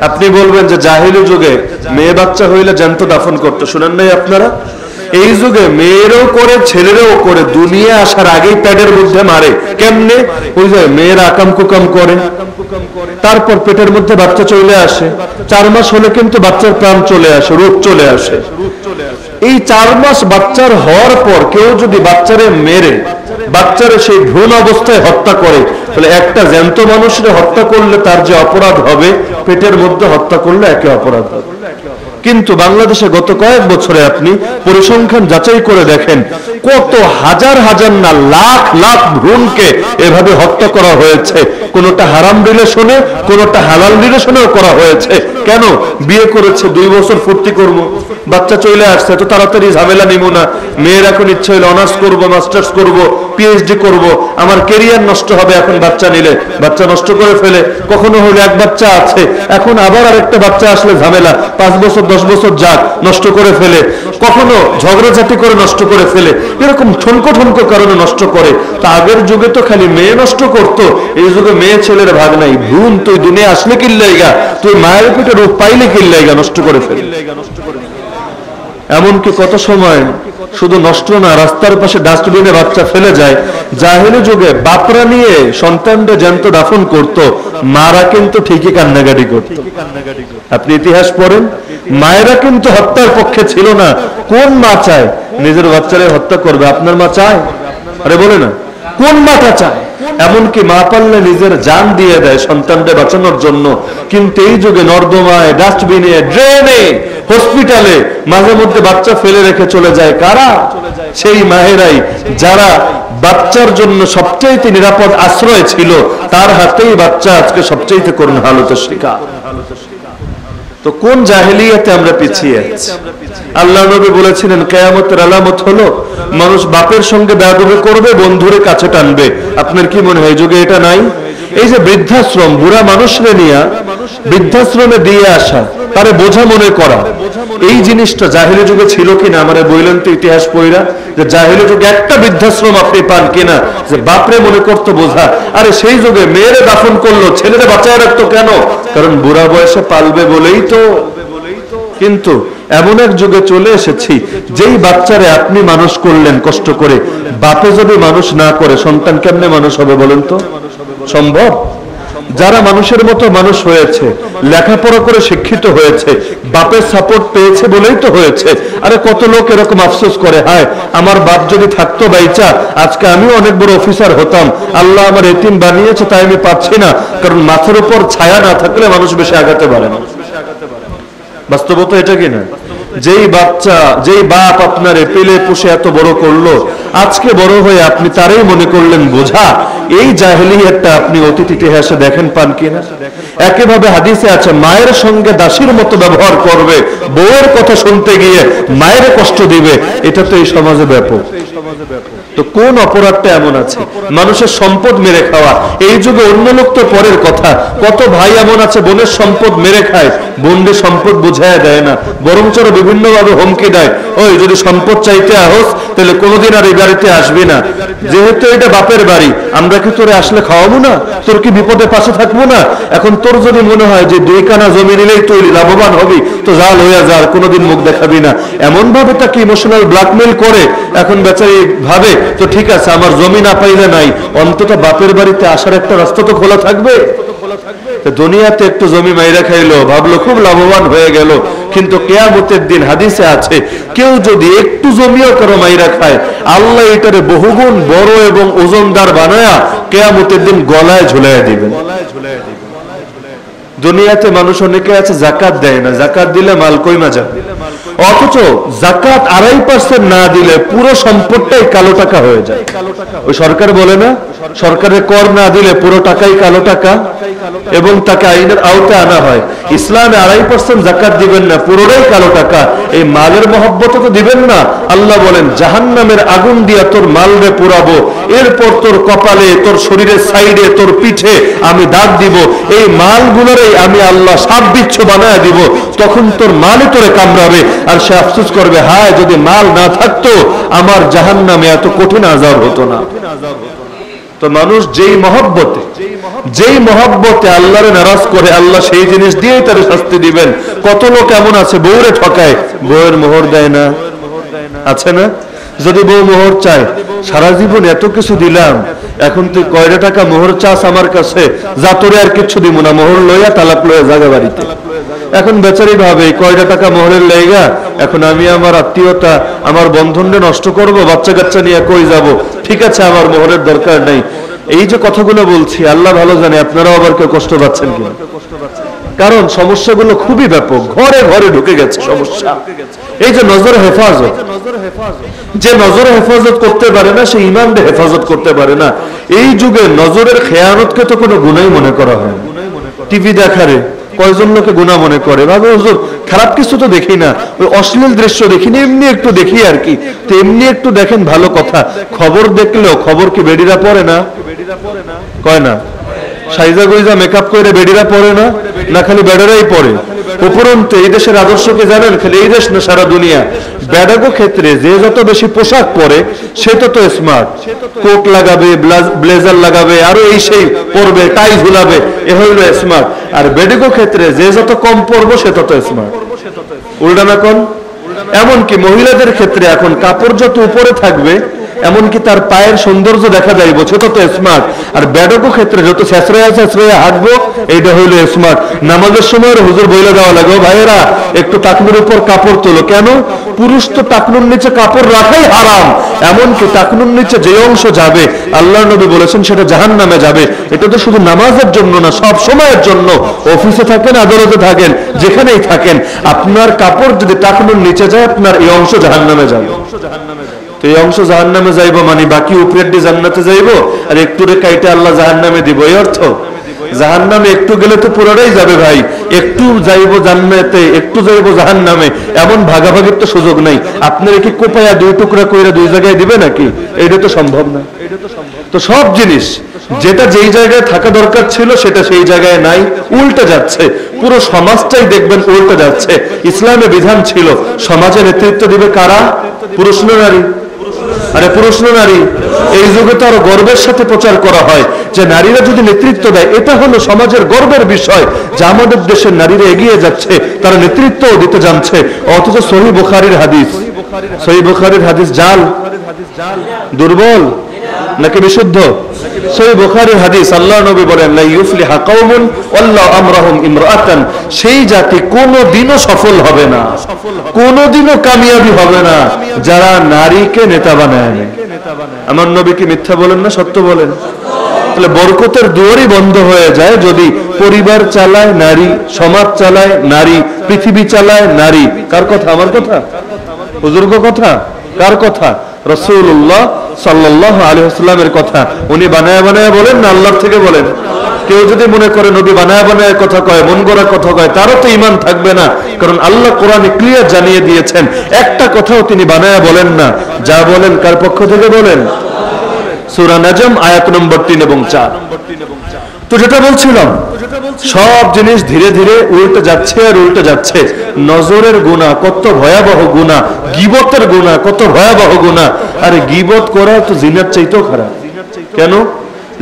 [SPEAKER 1] আপনি বলবেন যে জাহিলি যুগে মেয়ে বাচ্চা হইলে জ্যান্ত দাফন করতো, শুনেন নাই আপনারা? এই যুগে মেয়েরও করে ছেলেরাও করে, দুনিয়া আসার আগেই প্যাডের মধ্যে মারে। কেমনে? ওই যে মেয়েরা আকাম কুকাম করে, তারপর পেটের মধ্যে বাচ্চা চলে আসে, 4 মাস হলে কিন্তু বাচ্চার প্রাণ চলে আসে, রোগ চলে আসে। এই 4 মাস বাচ্চার হওয়ার পর কেউ যদি বাচ্চারে মেরে বাচ্চারে সেই ভ্রূণ অবস্থায় হত্যা করে, তাহলে একটা জ্যান্ত মানুষের হত্যা করলে তার যে অপরাধ হবে, পেটের মধ্যে হত্যা করলে একই অপরাধ হবে। কিন্তু বাংলাদেশে গত কয়েক বছরে আপনি পরিসংখ্যান যাচাই করে দেখেন, কত হাজার হাজার না লাখ লাখ ভ্রূণকে এভাবে হত্যা করা হয়েছে। কোনটা হারাম রিলেশনে, কোনটা হালাল রিলেশনেও করা হয়েছে। কেন? বিয়ে করেছে, 2 বছর ফুর্তি করবো, বাচ্চা চলে আসছে, এত তাড়াতাড়ি ঝামেলা নিব না। মেয়ের এখন ইচ্ছে হইলে অনার্স করবো, মাস্টার্স করবো, পিএইচডি করবো, আমার কেরিয়ার নষ্ট হবে এখন বাচ্চা নিলে, বাচ্চা নষ্ট করে ফেলে। কখনো হলে এক বাচ্চা আছে, এখন আবার আরেকটা বাচ্চা আসলে ঝামেলা, 5 বছর 10 বছর যাক, নষ্ট করে ফেলে। কখনো ঝগড়াঝাটি করে নষ্ট করে ফেলে, এরকম ঠনকো ঠনকো কারণে নষ্ট করে। তা আগের যুগে তো খালি মেয়ে নষ্ট করতো, এই যুগে মেয়ে ছেলের ভাগ নাই। ভ্রূণ তুই দুনিয়া আসলে কিল্লাইগা, তুই মায়ের পেটে রূপ পাইলে কিল্লাইগা, নষ্ট করে ফেলে। এমনকি কত সময় শুধু নষ্ট না, রাস্তার পাশে ডাস্টবিনে বাচ্চা ফেলে যায়। জাহেলি যুগে বাপরা নিয়ে সন্তানদের জ্যান্ত দাফন করত, মারা কিন্তু ঠিকই কান্নাকাটি করত। আপনি ইতিহাস পড়েন, মায়েরা কিন্তু হত্যার পক্ষে ছিল না। কোন মা চায় নিজের বাচ্চারে হত্যা করবে? আপনার মা চায়? আরে বলে না, কোন মাটা চায়? এমনকি মা পারলে নিজের জান দিয়ে দেয় সন্তানদের বাঁচানোর জন্য। কিন্তু এই যুগে নর্দমায়, ডাস্টবিনে, ড্রেনে, হসপিটালে মাঝে মধ্যে বাচ্চা ফেলে রেখে চলে যায় কারা? সেই মায়েরাই যারা বাচ্চার জন্য সবচাইতে নিরাপদ আশ্রয় ছিল, তার হাতেই বাচ্চা আজকে সবচাইতে করুণ হালতের শিকার। তো কোন জাহেলিয়াতে আমরা পিছিয়ে আছি? আল্লাহ নবী বলেছিলেন কিয়ামতের আলামত হলো মানুষ বাপের সঙ্গে বেয়াদবি করবে, বন্ধুরে কাছে টানবে। আপনার কি মনে হয় যুগে এটা নাই? এই যে বৃদ্ধাশ্রম, বুড়া মানুষরে নিয়ে বৃদ্ধাশ্রমে দিয়ে আসা, তারে বোঝা মনে করা, এই জিনিসটা জাহেলি যুগে ছিল কিনা? আমারে বললেন তো ইতিহাস পড়া যে জাহেলি যুগে একটা বৃদ্ধাশ্রম আপনি পান কিনা যে বাপরে মনে করতো বোঝা? আরে সেই যুগে মেয়েরে দাফন করলো, ছেলেরে বাঁচায় রাখতো কেন? কারণ বুড়া বয়সে পালবে বলেই তো। কিন্তু এমন এক যুগে চলে এসেছি, যেই বাচ্চারে আপনি মানুষ করলেন কষ্ট করে, বাপে যদি মানুষ না করে সন্তান কেমনে মানুষ হবে বলেন তো? সম্ভব? যারা মানুষের মতো মানুষ হয়েছে, লেখাপড়া করে শিক্ষিত হয়েছে, বাপের সাপোর্ট পেয়েছে বলেই তো হয়েছে। আরে কত লোক এরকম আফসোস করে, হায় আমার বাপ যদি থাকতো বাইচা, আজকে আমিও অনেক বড় অফিসার হতাম। আল্লাহ আমার এতিম বানিয়েছে, তাই আমি পাচ্ছি না। কারণ মাথার উপর ছায়া না থাকলে মানুষ বেশি আগাতে পারে না। বাস্তবতা এটা কিনা? যেই বাচ্চা, যেই বাপ আপনার পেলে পুষে এত বড় করলো, আজকে বড় হয়ে আপনি তারই মনে করলেন বোঝা। এই জাহেলিয়াতটা আপনি অতীত ইতিহাসে দেখেন পান কিনা? একইভাবে হাদিসে আছে মায়ের সঙ্গে দাসীর মতো ব্যবহার করবে, বউয়ের কথা শুনতে গিয়ে মায়ের কষ্ট দিবে। এটা তো এই সমাজে ব্যাপক। তো কোন অপরাধটা এমন আছে? মানুষের সম্পদ মেরে খাওয়া। এই যুগে অন্য লোক তো পরের কথা, কত ভাই এমন আছে বোনের সম্পদ মেরে খায়, বোনদের সম্পদ বুঝায় দেয় না, বরঞ্চ বিভিন্ন ভাবে হুমকি দেয়, ওই যদি সম্পদ চাইতে আহস তাহলে কোনোদিন আর এই বাড়িতে আসবি না। যেহেতু এটা বাপের বাড়ি, আমরা কি তোরে আসলে খাওয়াবো না? তোর কি বিপদে পাশে থাকবো না? এখন তোর যদি মনে হয় যে 2 কানা জমি নিলেই তুই লাভবান হবি, তো যা লইয়া যা, কোনোদিন মুখ দেখাবি না। এমন ভাবে তাকে ইমোশনাল ব্ল্যাকমেল করে। এখন বেচারি ভাবে তো ঠিক আছে, আমার জমি না পাইলে নাই, অন্তত বাপের বাড়িতে আসার একটা রাস্তা তো খোলা থাকবে। দুনিয়াতে একটু জমি মাইরা খাইলো, ভাবলো খুব লাভবান হয়ে গেল। কিন্তু কিয়ামতের দিন হাদিসে আছে, কেউ যদি একটু জমিও কারো মাইরা খায়, আল্লাহ এটারে বহুগুণ বড় এবং ওজনদার বানায়া কিয়ামতের দিন গলায় ঝুলাইয়া দিবেন। দুনিয়াতে মানুষ অনেকে আছে জাকাত দেয় না, জাকাত দিলে মাল কইমা যাবে। অথচ জাকাত 2.5% না দিলে পুরো সম্পদটাই কালো টাকা হয়ে যায়। ওই সরকার বলে না, সরকারের কর না দিলে পুরো টাকাই কালো টাকা, এবং তাকে আইনের আওতায় আনা হয়। ইসলামে 2.5% জাকাত দিবেন না, পুরোটাই কালো টাকা। এই মালের মহব্বত তো দিবেন না। আল্লাহ বলেন জাহান্নামের আগুন দিয়া তোর মালরে পুরাবো, এরপর তোর কপালে, তোর শরীরের সাইডে, তোর পিঠে আমি দাগ দিব। এই মালগুলোরে আমি আল্লাহ সাপ বিচ্ছু বানায় দিব। তখন তোর মালে তোরে কামড়াবে, আর সে আফসোস করবে, হায় যদি মাল না থাকতো আমার জাহান্নামে এত কঠিন আযাব হতো না। তো মানুষ যেই মহব্বতে আল্লাহরে নারাজ করে, আল্লাহ সেই জিনিস দিয়েই তার শাস্তি দিবেন। কত লোক এমন আছে বউরে ঠকায়, বউয়ের মোহর দেয় না, আছে না? যদি বউ মোহর চায়, সারা জীবন এত কিছু দিলাম, এখন তুই কয়টা টাকা মোহর চাস আমার কাছে, যা তোরে আর কিচ্ছু দিব না, মোহর লইয়া তালাক লইয়া জায়গা বাড়িতে। এখন বেচারি ভাবে কয়টা টাকা মোহরের লেগা এখন আমি আমার আত্মীয়তা, আমার বন্ধনটা নষ্ট করব, বাচ্চা কাচ্চা নিয়ে কই যাব, ঠিক আছে আমার মোহরের দরকার নাই। এই যে কথাগুলো বলছি, আল্লাহ ভালো জানে আপনারাও আবার কেউ কষ্ট পাচ্ছেন কিনা। কারণ সমস্যাগুলো খুবই ব্যাপক, ঘরে ঘরে ঢুকে গেছে সমস্যা। এই যে নজর হেফাজত, যে নজর হেফাজত করতে পারে না, সে ইমানকে হেফাজত করতে পারে না। এই যুগে নজরের খেয়ানতকে তো কোনো গুনাই মনে করা হয় না। টিভি দেখারে কয়জন লোকে গুনাহ মনে করে, ভাবে হুজুর খারাপ কিছু তো দেখি না, ওই অশ্লীল দৃশ্য দেখি না, এমনি একটু দেখি আর কি। তো এমনি একটু দেখেন ভালো কথা, খবর দেখলেও খবর কি বেডিরা পড়ে না? কয় না? সাইজা গুইজা মেকআপ করে বেডিরা পড়ে না, না খালি বেডারাই পড়ে? উপরন্তু এই দেশের আদর্শকে জানেন, খালি এই দেশ না সারা দুনিয়া, বেডাগো ক্ষেত্রে যে যত বেশি পোশাক পরে সে তত স্মার্ট। কোট লাগাবে, ব্লেজার লাগাবে, আরো এই সেই পরবে, টাই ঝুলাবে, এ হইল স্মার্ট। আর বেডিগো ক্ষেত্রে যে যত কম পরবো সে তত স্মার্ট। উল্টা না কোন? এমনকি মহিলাদের ক্ষেত্রে এখন কাপড় যত উপরে থাকবে, এমনকি তার পায়ের সৌন্দর্য দেখা যাইব, সে তত স্মার্ট। আর বেডকো ক্ষেত্রে যত ছেঁচড়াইয়া হাঁটবো, এইটা হইল স্মার্ট। নামাজের সময় হুজুর বইলে দেওয়া লাগে, ও ভাইয়েরা একটু টাকনুর উপর কাপড় তোলো। কেন? পুরুষ তো টাকনুর নিচে কাপড় রাখাই হারাম। এমনকি টাকনুর নিচে যে অংশ যাবে, আল্লাহর নবী বলেছেন সেটা জাহান্নামে যাবে। এটা তো শুধু নামাজের জন্য না, সব সময়ের জন্য। অফিসে থাকেন, আদালতে থাকেন, যেখানেই থাকেন, আপনার কাপড় যদি টাকনুর নিচে যায়, আপনার এই অংশ জাহান্নামে যাবে। তো এই অংশ জাহান্নামে যাইব মানে বাকি উপরের দিয়ে জান্নাতে যাইব, আর একটু রে কাইটে আল্লাহ জাহান্নামে দিব, এই অর্থ? জাহান্নামে একটু গেলে তো পুরোটাই যাবে ভাই। একটু যাইব জান্নাতে, একটু যাইব জাহান্নামে, এমন ভাগাভাগির তো সুযোগ নাই। আপনার কি কোপায়া দুই টুকরা কইরা দুই জায়গায় দিবে নাকি? এটা তো সম্ভব না। তো সব জিনিস যেটা যেই জায়গায় থাকা দরকার ছিল সেটা সেই জায়গায় নাই, উল্টে যাচ্ছে। পুরো সমাজটাই দেখবেন উল্টে যাচ্ছে। ইসলামে বিধান ছিল সমাজে নেতৃত্ব দিবে কারা? পুরুষ না নারী? আরে পুরুষ না নারী? এই যুগে তো আরো গর্বের সাথে প্রচার করা হয় যে নারীরা যদি নেতৃত্ব দেয়, এটা হলো সমাজের গর্বের বিষয় যে আমাদের দেশের নারীরা এগিয়ে যাচ্ছে, তারা নেতৃত্বও দিতে জানছে। অথচ সহিহ বুখারীর হাদিস জাল, দুর্বল নাকি বিশুদ্ধ? সহিহ বুখারীর হাদিস, আল্লাহর নবী বলেন, লা ইউফলিহা কওমুন ওয়াল্লাহু আমরাহুম ইমরাআতান, সেই জাতি কোনোদিনও সফল হবে না, কোনোদিনও কামিয়াবি হবে না যারা নারীকে নেতা বানায় নেয়। আমার নবী কি মিথ্যা বলেন না সত্য বলেন? তাহলে বরকতের দুয়ারই বন্ধ হয়ে যায় যদি পরিবার চালায় নারী, সমাজ চালায় নারী, পৃথিবী চালায় নারী। কার কথা? আমার কথা? হুজুরগো কথা? কার কথা? রাসূলুল্লাহ সাল্লাল্লাহু আলাইহি ওয়াসাল্লামের কথা। উনি বানায় বানায় বলেন না আল্লাহর থেকে বলেন? কেউ যদি মনে করে নবী বানায় বানায় কথা কয়, মন গড়া কথা কয়, তারও তো ঈমান থাকবে না। কারণ আল্লাহ কোরআনে ক্লিয়ার জানিয়ে দিয়েছেন, একটা কথাও তিনি বানায় বলেন না, যা বলেন কার পক্ষ থেকে বলেন? সূরা নাজম আয়াত নম্বর 3 এবং 4। তো যেটা বলছিলাম, সব জিনিস ধীরে ধীরে উল্টে যাচ্ছে আর উল্টে যাচ্ছে। নজরের গুনাহ কত ভয়াবহ গুনাহ, গীবতের গুনাহ কত ভয়াবহ গুনাহ। আর গীবত করা তো জিনার চাইতেও খারাপ। কেন?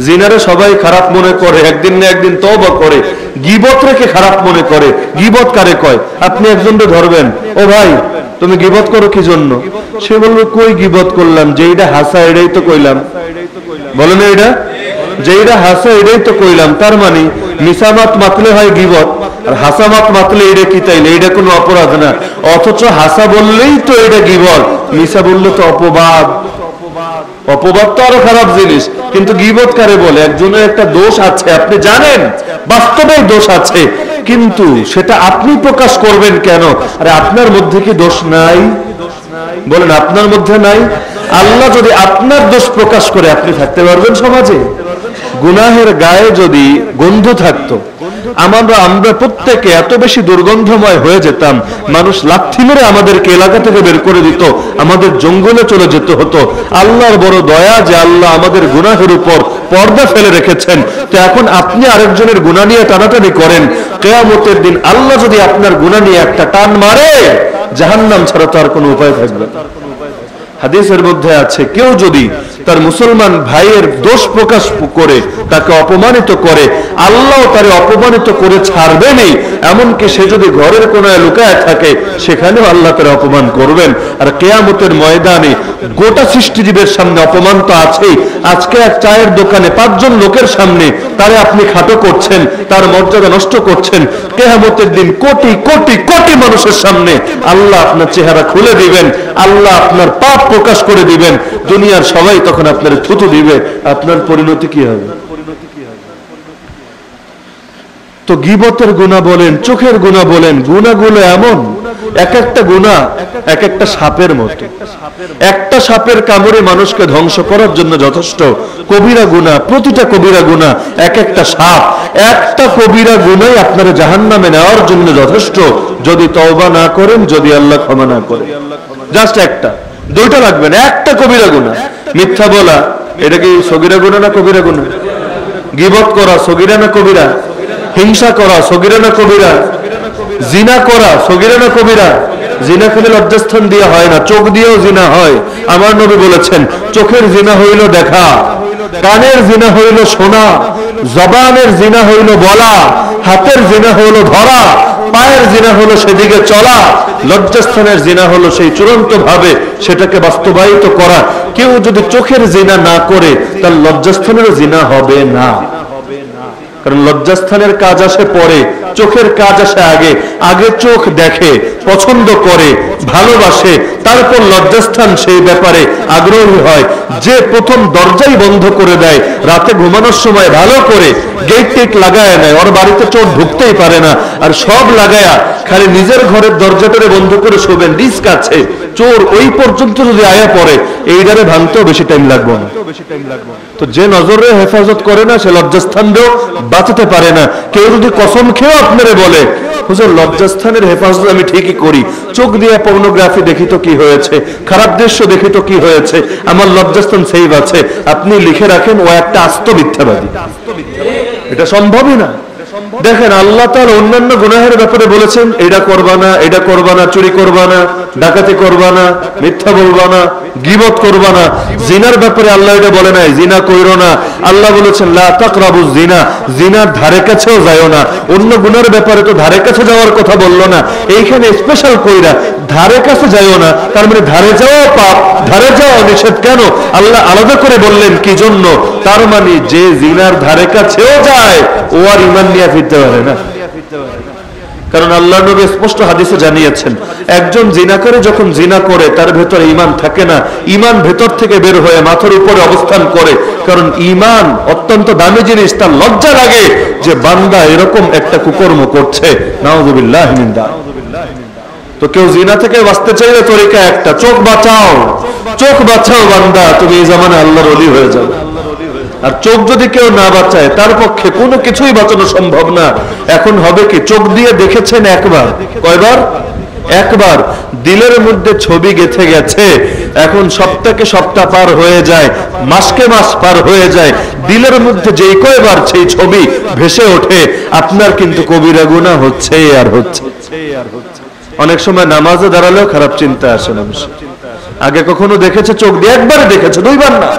[SPEAKER 1] জিনারে সবাই খারাপ মনে করে, একদিন না একদিন তওবা করে। গীবত রেখে খারাপ মনে করে। গীবত কারে কয়? আপনি একজনকে ধরবেন, ও ভাই তুমি গীবত করো কি জন্য? সে বলবে, কই গীবত করলাম, যেইটা হাসা এটাই তো কইলাম। বলে না এটা? যেইটা হাসা এটাই তো কইলাম। তার মানে মিসামাত মাতলে হয় গীবত, আর হাসামাত মাতলে এটা কি তাইলে? এটা কোনো অপরাধ না। অথচ হাসা বললেই তো এটা গীবত, মিসা বললে তো অপবাদ। অপবাদ তো আরো খারাপ জিনিস। কিন্তু গীবত কারে বলে? একজনের একটা দোষ আছে, আপনি জানেন বাস্তবেই দোষ আছে, কিন্তু সেটা আপনি প্রকাশ করবেন কেন? আরে আপনার মধ্যে কি দোষ নাই? বলেন আপনার মধ্যে নাই? আল্লাহ যদি আপনার দোষ প্রকাশ করে, আপনি থাকতে পারবেন সমাজে? গুনাহের গায়ে যদি গন্ধ থাকতো, আমরা প্রত্যেকে এত বেশি দুর্গন্ধময় হয়ে যেতাম, মানুষ লাথি মেরে আমাদেরকে এলাকা থেকে বের করে দিত, আমাদের জঙ্গলে চলে যেতে হতো। আল্লাহর বড় দয়া যে আল্লাহ আমাদের গুনাহের উপর পর্দা ফেলে রেখেছেন। তো এখন আপনি আরেকজনের গুনাহ নিয়ে টানাটানি করেন, কিয়ামতের দিন আল্লাহ যদি আপনার গুনাহ নিয়ে একটা টান মারে, জাহান্নাম ছাড়া তো আর কোনো উপায় থাকবে না। হাদিসের মধ্যে আছে, কেউ যদি তার মুসলমান ভাইয়ের দোষ প্রকাশ করে তাকে অপমানিত করে, আল্লাহ তারে অপমানিত করে ছাড়বেনই। এমনকি সে যদি ঘরের কোনায় লুকায় থাকে, সেখানেও আল্লাহ তারে অপমান করবেন। আর কিয়ামতের ময়দানে গোটা সৃষ্টিজীবের সামনে অপমান তো আছেই। আজকে এক চায়ের দোকানে 5 জন লোকের সামনে তারে আপনি খাটো করছেন, তার মর্যাদা নষ্ট করছেন। কিয়ামতের দিন কোটি কোটি কোটি মানুষের সামনে আল্লাহ আপনার চেহারা খুলে দিবেন, আল্লাহ আপনার পাপ প্রকাশ করে দিবেন। দুনিয়ার সবাই তখন আপনার থুতু দিবে। আপনার পরিণতি কি হবে? তো গীবতের গুনাহ বলেন, চোখের গুনাহ বলেন, গুনাহগুলো এমন, এক একটা গুনাহ এক একটা সাপের মতো। একটা সাপের কামড়ে মানুষকে ধ্বংস করার জন্য যথেষ্ট। কবিরা গুনাহ, প্রতিটা কবিরা গুনাহ এক একটা সাপ। একটা কবিরা গুনাহ আপনার জাহান্নামে নেওয়ার জন্য যথেষ্ট, যদি তওবা না করেন, যদি আল্লাহ ক্ষমা না করে। জাস্ট একটা, দুইটা লাগবে না, একটা কবিরা গুনাহ। মিথ্যা বলা, এটা কি সগীরা গুনাহ না কবিরা গুনাহ? গীবত করা সগীরা না কবিরা? হিংসা করা সগীরা না কবিরা? জিনা করা সগীরা না কবিরা? জিনা খেলে লজ্জাস্থান দিয়ে হয় না, চোখ দিয়েও জিনা হয়। আমার নবী বলেছেন, চোখের জিনা হইল দেখা, কানের জিনা হইল শোনা, জবানের জিনা হইল বলা, হাতের জিনা হইল ধরা, পায়ের জিনা হলো সেদিকে চলা, লজ্জাস্থানের জিনা হলো সেই চূড়ান্ত ভাবে সেটাকে বাস্তবায়িত করা। কেউ যদি চোখের জিনা না করে, তার লজ্জাস্থানেরও জিনা হবে না। কারণ লজ্জাস্থানের কাজ আসে পরে, চোখের কাজ আসে আগে। আগে চোখ দেখে, পছন্দ করে, ভালোবাসে, তারপর লজ্জাস্থান সেই ব্যাপারে আগ্রহী হয়। যে প্রথম দরজাই বন্ধ করে দেয়, রাতে ঘুমানোর সময় ভালো করে গেট টেট লাগায় নেয়, ওর বাড়িতে চোর ঢুকতেই পারে না, আর সব লাগায়া খালি নিজের ঘরের দরজাটারে বন্ধ করে শোবেন, রিস্ক আছে। চোর ওই পর্যন্ত যদি আয়া পড়ে, এইটারে ভাঙতেও বেশি টাইম লাগবে না। তো যে নজরে হেফাজত করে না, সে লজ্জাস্থানও বাঁচাতে পারে না। কেউ যদি কসম খেয়েও আপনারে বলে, হুজুর লজ্জাস্থানের হেফাজত আমি ঠিকই করি, চোখ দিয়ে পর্নোগ্রাফি দেখি তো কি হয়েছে, খারাপ দৃশ্য দেখি তো কি হয়েছে, আমার লজ্জাস্থান সেভ আছে, আপনি লিখে রাখেন ও একটা আস্ত মিথ্যাবাদী। এটা সম্ভবই না। দেখেন, আল্লাহ তাআলা অন্যান্য গুনাহের ব্যাপারে বলেছেন, এটা করবা না, এটা করবা না, চুরি করবা না, ডাকাতি করবা না, মিথ্যা বলবা না, গীবত করবা না। জিনার ব্যাপারে আল্লাহ এটা বলে নাই, জিনা কইরো না। আল্লাহ বলেছেন লা তাকরাবুজ জিনা, জিনার ধারে কাছেও যায়ও না। অন্য গুনার ব্যাপারে তো ধারে কাছে যাওয়ার কথা বললো না, এইখানে স্পেশাল কইরা ধারে কাছে যায়ও না। তার মানে ধারে যাওয়া পাপ, ধারে যাওয়া নিষেধ। কেন আল্লাহ আলাদা করে বললেন, কি জন্য? তার মানে যে জিনার ধারে কাছেও যায়, ও আর ঈমান নিয়ে ফিরতে পারে না। কারণ আল্লাহ নবী স্পষ্ট হাদিসে জানিয়েছেন, একজন জিনাকারী যখন জিনা করে, তার ভেতরে ঈমান থাকে না। ঈমান ভেতর থেকে বের হয়ে মাথার উপরে অবস্থান করে। কারণ ঈমান অত্যন্ত দামি জিনিস, তার লজ্জা লাগে যে বান্দা এরকম একটা কুকর্ম করছে। নাউযুবিল্লাহি মিন যালিক। তো কেউ জিনা থেকে বাঁচতে চাইলে তরিকা একটা, চোখ বাঁচাও, চোখ বাঁচাও বান্দা, তুমি এই জামানায় আল্লাহর ওলি হয়ে যাও। আর চোখ যদি কেউ না বাঁচায়, তার পক্ষে কোনো কিছুই বাঁচানো সম্ভব না। এখন হবে কি, চোখ দিয়ে দেখেছেন একবার, কয়বার? একবার। দিলের মধ্যে ছবি গেঁথে গেছে, এখন সপ্তাহকে সপ্তাহ পার হয়ে যায়, মাসকে মাস পার হয়ে যায়, দিলের মধ্যে যেই কয়বার সেই ছবি ভেসে ওঠে, আপনার কিন্তু কবিরা গুনাহ হচ্ছে আর হচ্ছে। অনেক সময় নামাজে দাঁড়ালেও খারাপ চিন্তা আসে মানুষের। আগে কখনো দেখেছে চোখ দিয়ে? একবার দেখেছে, দুইবার না,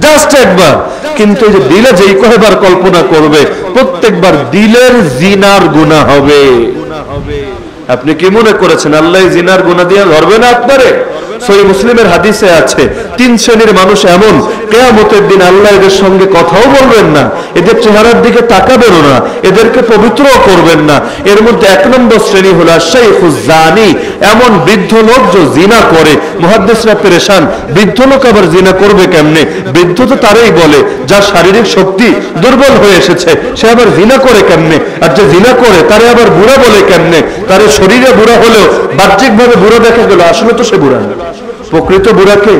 [SPEAKER 1] জাস্ট একবার। কিন্তু এই যে দিলে যেই কয়বার কল্পনা করবে, প্রত্যেকবার দিলের জিনার গুনাহ হবে। আপনি কি মনে করেছেন আল্লাহ জিনার গুনাহ দিয়ে ধরবে না আপনারে? সহিহ মুসলিমের হাদিসে আছে, 3 শ্রেণীর মানুষ এমন, কিয়ামতের দিন আল্লাহ এদের সঙ্গে কথাও বলবেন না, এদের চেহারার দিকে তাকাবেনও না, এদেরকে পবিত্রও করবেন না। এর মধ্যে 1 নম্বর শ্রেণী হলো শাইখুজ জানি, এমন বৃদ্ধ লোক যে জিনা করে। মুহাদ্দিসরা পেরেশান, বৃদ্ধ লোক আবার জিনা করবে কেমনে? বৃদ্ধ তো তারই বলে যার শারীরিক শক্তি দুর্বল হয়ে এসেছে, সে আবার জিনা করে কেমনে? আর যে জিনা করে তারে আবার বুড়া বলে কেমনে? তার শরীরে বুড়া হলেও বাহ্যিকভাবে বুড়া দেখা গেল, আসলে তো সে বুড়া না। প্রকৃত বুড়াকে,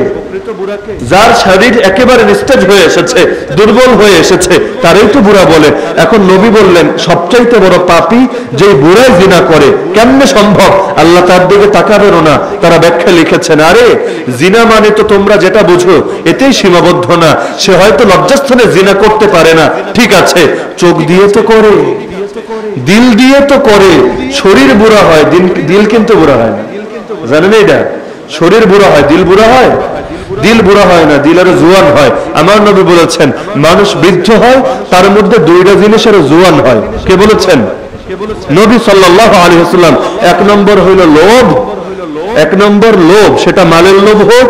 [SPEAKER 1] যার শরীর একেবারে নিস্তেজ হয়ে এসেছে, দুর্বল হয়ে এসেছে, তারই তো বুড়া বলে। এখন নবী বললেন, সবচাইতে বড় পাপী যে বুড়াই জিনা করে। কেমনে সম্ভব? আল্লাহ তার দিকে তাকাবেন না। তারা ব্যাখ্যা লিখেছেন, আরে জিনা মানে তো তোমরা যেটা বুঝো এতেই সীমাবদ্ধ না। সে হয়তো লজ্জাস্থানে জিনা করতে পারে না, ঠিক আছে, চোখ দিয়ে তো করে, দিল দিয়ে তো করে। শরীর বুড়া হয়, দিল কিন্তু বুড়া হয় না, জানেন এটা? শরীর বুড়া হয়, দিল বুড়া হয়। দিল বুড়া হয় না, দিল আরো জোয়ান হয়। আমার নবী বলেছেন মানুষ বৃদ্ধ হয় তার মধ্যে দুইটা জিনিস আরো জোয়ান হয়। কে বলেছেন? নবী সাল্লাল্লাহু আলাইহি ওয়াসাল্লাম। এক নম্বর হইল লোভ, এক নম্বর লোভ, সেটা মালের লোভ হোক,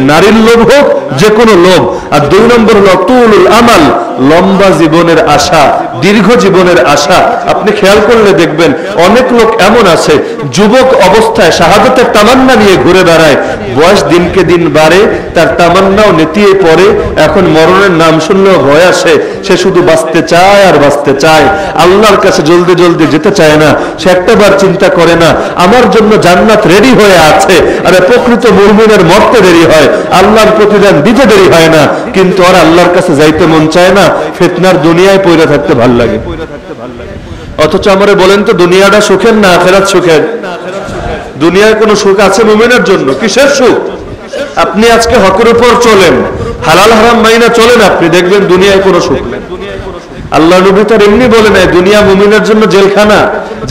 [SPEAKER 1] নারীর লোভ হোক, যে কোনো লোভ। আর দুই নম্বর হলো তুলুল আমাল, লম্বা জীবনের আশা, দীর্ঘ জীবনের আশা। আপনি খেয়াল করলে দেখবেন অনেক লোক এমন আছে যুবক অবস্থায় শাহাদাতের তামান্না নিয়ে ঘুরে বেড়ায়, বয়স দিনকে দিন বাড়ে, তার তামান্নাও নেতিয়ে পড়ে, এখন মরণের নাম শুনলেও ভয় আসে, সে শুধু বাঁচতে চায় আর বাঁচতে চায়, আল্লাহর কাছে জলদি জলদি যেতে চায় না। সে একটাবার চিন্তা করে না আমার জন্য জান্নাত রেডি হয়ে আছে। আরে প্রকৃত মুমিনের মরতে দেরি হয়, আল্লাহর প্রতিদান দিতে দেরি হয় না, কিন্তু আর আল্লাহর কাছে যাইতে মন চায় না, ফিতনার দুনিয়ায় পড়ে থাকতে ভাল লাগে। অথচ আমারে বলেন তো দুনিয়াটা সুখের না আখিরাত সুখের? দুনিয়ায় কোনো সুখ আছে মুমিনের জন্য? কিসের সুখ? আপনি আজকে হকের উপর চলেন, হালাল হারাম মাইনা চলেন, আপনি দেখবেন দুনিয়ায় কোনো সুখ নেই। আল্লাহ নবী তার এমনি বলে নাই দুনিয়া মুমিনের জন্য জেলখানা।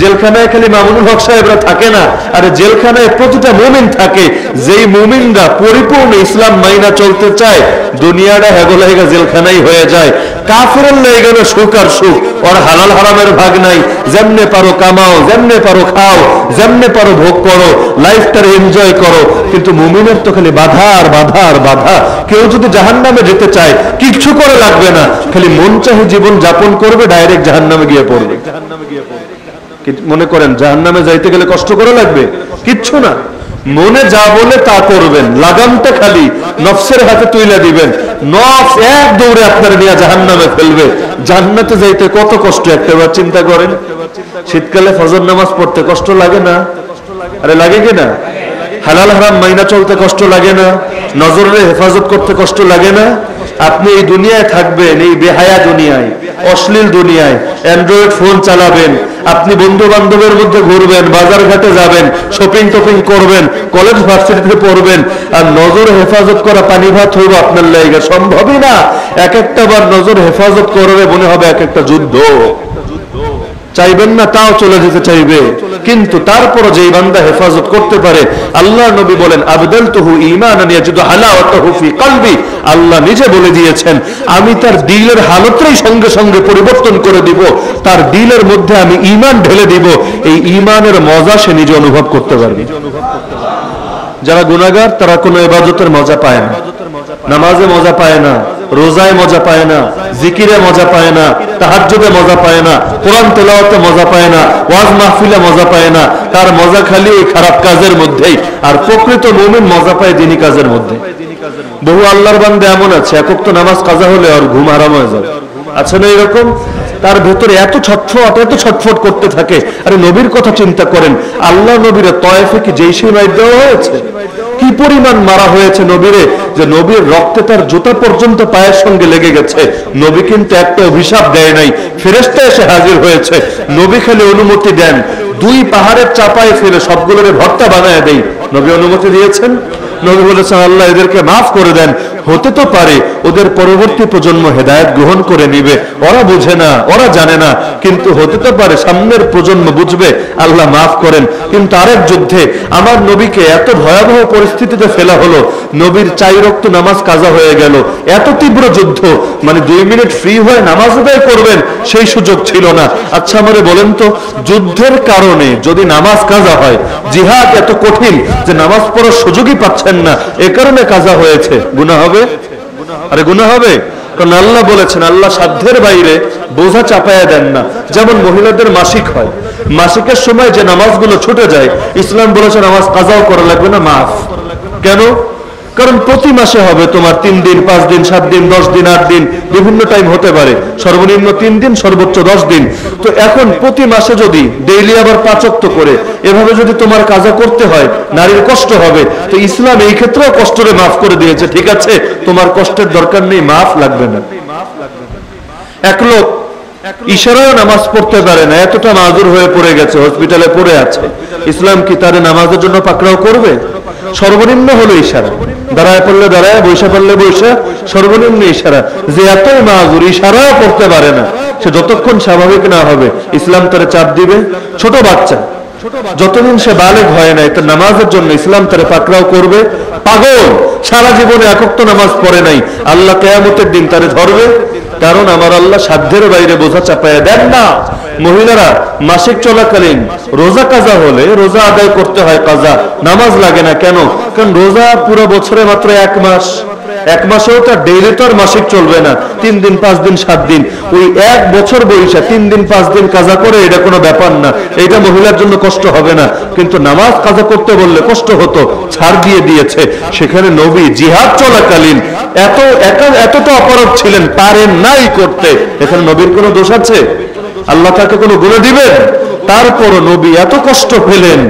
[SPEAKER 1] জেলখানায় খালি মামুনুল হক সাহেবরা থাকে না, আরে জেলখানায় প্রতিটা মুমিন থাকে। যেই মুমিনরা পরিপূর্ণ ইসলাম মাইনা চলতে চায়, দুনিয়াটা হেগোলাইগা জেলখানাই হয়ে যায়। কাফেরের লেগে গেল সুখ আর সুখ, ওর হালাল হারামের ভাগ নাই। যেমনে পারো কামাও, যেমনে পারো খাও, যেমনে পারো ভোগ করো, লাইফটার এনজয় করো। কিন্তু মুমিনের তো খালি বাধা আর বাধা আর বাধা। কেউ যদি জাহান্নামে যেতে চায় কিচ্ছু করে লাগবে না, খালি মন চাহে জীবন যাপন করবে, ডাইরেক্ট জাহান্নামে গিয়ে পড়বে। মনে করেন জাহান্নামে যাইতে গেলে কষ্ট করে লাগবে? কিচ্ছু না, মনে যা বলে তা করবেন, লাগামটা খালি নফসের হাতে তুইলা দিবেন, নফস এক দৌড়ে আপনার নিয়ে জাহান্নামে ফেলবে। জান্নাতে যাইতে কত কষ্ট একটাবার চিন্তা করেন। শীতকালে ফজর নামাজ পড়তে কষ্ট লাগে না? আরে লাগে কিনা? হালাল হারাম মাইনা চলতে কষ্ট লাগে না? নজরের হেফাজত করতে কষ্ট লাগে না? আপনি এই দুনিয়ায় থাকবেন, এই বেহায়া দুনিয়ায়, অশ্লীল দুনিয়ায়, অ্যান্ড্রয়েড ফোন চালাবেন, আপনি বন্ধু বান্ধবের মধ্যে ঘুরবেন, বাজার ঘাটে যাবেন, শপিং টপিং করবেন, কলেজ ভার্সিটিতে পড়বেন, আর নজর হেফাজত করা পানি ভাত হইব আপনার লাইগা? সম্ভবই না। এক একটা বার নজর হেফাজত করবে মনে হবে এক একটা যুদ্ধ। চাইবেন না, তাও চলে যেতে চাইবে। কিন্তু তারপর যেই বান্দা হেফাজত করতে পারে, আল্লাহ নবী বলেন আবদালতুহু ঈমানান ইয়াজিদু হালাওয়াতাহু ফি কলবি, আল্লাহ নিজে বলে দিয়েছেন আমি তার দিলের হালতটাই সঙ্গে সঙ্গে পরিবর্তন করে দিব, তার দিলের মধ্যে আমি ঈমান ঢেলে দিব, এই ঈমানের মজা সে নিজে অনুভব করতে পারবে। যারা গুনাহগার তারা কোনো ইবাদতের মজা পায় না, নামাজে মজা পায় না, রোজায় মজা পায় না, জিকিরে মজা পায় না, তাহাজ্জুদে মজা পায় না, কোরআন তেলাওয়াতে মজা পায় না, ওয়াজ মাহফিলে মজা পায় না। তার মজা খালি ওই খারাপ কাজের মধ্যেই। আর প্রকৃত মুমিন মজা পায় দ্বীনি কাজের মধ্যে। বহু আল্লাহর বান্দা এমন আছে এক ওয়াক্ত নামাজ কাজা হলে আর ঘুম হারাম হয়ে যাবে, আছে না এরকম? তার ভেতরে এত ছটফট করতে থাকে। আরে নবীর কথা চিন্তা করেন, আল্লাহ নবীরে তয়েফে কি জেইশে মাইর দেওয়া হয়েছে? কি পরিমাণ মারা হয়েছে নবীরে, যে নবীর রক্তে তার জুতা পর্যন্ত পায়ের সঙ্গে লেগে গেছে। নবী কিন্তু একটা অভিশাপ দেয় নাই, ফেরেশতা এসে হাজির হয়েছে। নবী খালি অনুমতি দেন, দুই পাহাড়ের চাপায় ফেলে সবগুলোরে ভর্তা বানায় দেই। নবী অনুমতি দিয়েছেন। নবী বলেছেন আল্লাহ এদেরকে মাফ করে দেন। হতে তো পারে ওদের পরবর্তী প্রজন্ম হেদায়েত গ্রহণ করে নিবে, ওরা বুঝে না, ওরা জানে না, কিন্তু হতে তো পারে সামনের প্রজন্ম বুঝবে, আল্লাহ মাফ করেন। কিন্তু আরেক যুদ্ধে আমার নবীকে এত ভয়াবহ পরিস্থিতিতে ফেলা হলো, নবীর 4 ওয়াক্ত নামাজ কাজা হয়ে গেল। এত তীব্র যুদ্ধ, মানে 2 মিনিট ফ্রি হয়ে নামাজ আদায় করবেন সেই সুযোগ ছিল না। আচ্ছা আমারে বলেন তো, যুদ্ধের কারণে যদি নামাজ কাজা হয়, জিহাদ এত কঠিন যে নামাজ পড়ার সুযোগই পাচ্ছেন না, এ কারণে কাজা হয়েছে, গুনাহ হবে? আরে গুনাহ হবে। কারণ আল্লাহ বলেছেন আল্লাহ সাধ্যের বাইরে বোঝা চাপায়া দেন না। যেমন মহিলাদের মাসিক হয়, মাসিকের সময় যে নামাজগুলো ছুটে যায়, ইসলাম বলেছে নামাজ কাজাও করা লাগবে না, মাফ। কেন? কারণ প্রতি মাসে হবে তোমার 3 দিন, 5 দিন, 7 দিন, 10 দিন, 8 দিন, বিভিন্ন টাইম হতে পারে, সর্বনিম্ন 3 দিন, সর্বোচ্চ 10 দিন। তো এখন প্রতি মাসে যদি ডেইলি আবার 5 ওয়াক্ত করে এভাবে যদি তোমার কাজা করতে হয়, নারীর কষ্ট হবে। তো ইসলাম এই ক্ষেত্রেও কষ্টরে মাফ করে দিয়েছে, ঠিক আছে তোমার কষ্টের দরকার নেই, মাফ লাগবে না। এক লোক ইশারায় নামাজ পড়তে পারে না, এতটা মাজুর হয়ে পড়ে গেছে, হসপিটালে পড়ে আছে, ইসলাম কি তারে নামাজের জন্য পাকড়াও করবে? সর্বনিম্ন হলো ইশারা, দাঁড়ায় পড়লে দাঁড়ায়, বৈশা পড়লে বৈশা, সর্বনিম্ন ইশারা। যে এতই মাজুর ইশারাও পড়তে পারে না, সে যতক্ষণ স্বাভাবিক না হবে ইসলাম তারে চাপ দিবে। ছোট বাচ্চা যতদিন সে বালেগ হয় নাই, তো নামাজের জন্য ইসলাম তারে পাকড়াও করবে। পাগল, সারা জীবনে একক তো নামাজ পড়ে নাই, আল্লাহ কিয়ামতের দিন তারে ধরবে। কারণ আমার আল্লাহ সাধ্যের বাইরে বোঝা চাপায়া দেন না। মহিলারা মাসিক চলাকালীন রোজা কাজা হলে রোজা আদায় করতে হয় কাজা, নামাজ লাগে না। কেন? কারণ রোজা পুরো বছরে মাত্র 1 মাস, 1 মাসেও তার ডেইলি তো আর মাসিক চলবে না, 3 দিন 5 দিন 7 দিন, ওই 1 বছর বৈশা 3 দিন 5 দিন কাজা করে, এটা কোনো ব্যাপার না, এটা মহিলার জন্য কষ্ট হবে না। কিন্তু নামাজ কাজা করতে বললে কষ্ট হতো, ছাড় দিয়ে দিয়েছে। সেখানে নবী জিহাদ চলাকালীন এতটা অপরাধ ছিলেন, পারেন নাই করতে। এখানে নবীর কোনো দোষ আছে? আল্লাহ তাকে কোনো গুণে দিবেন? তারপরও নবী এত কষ্ট পেলেন,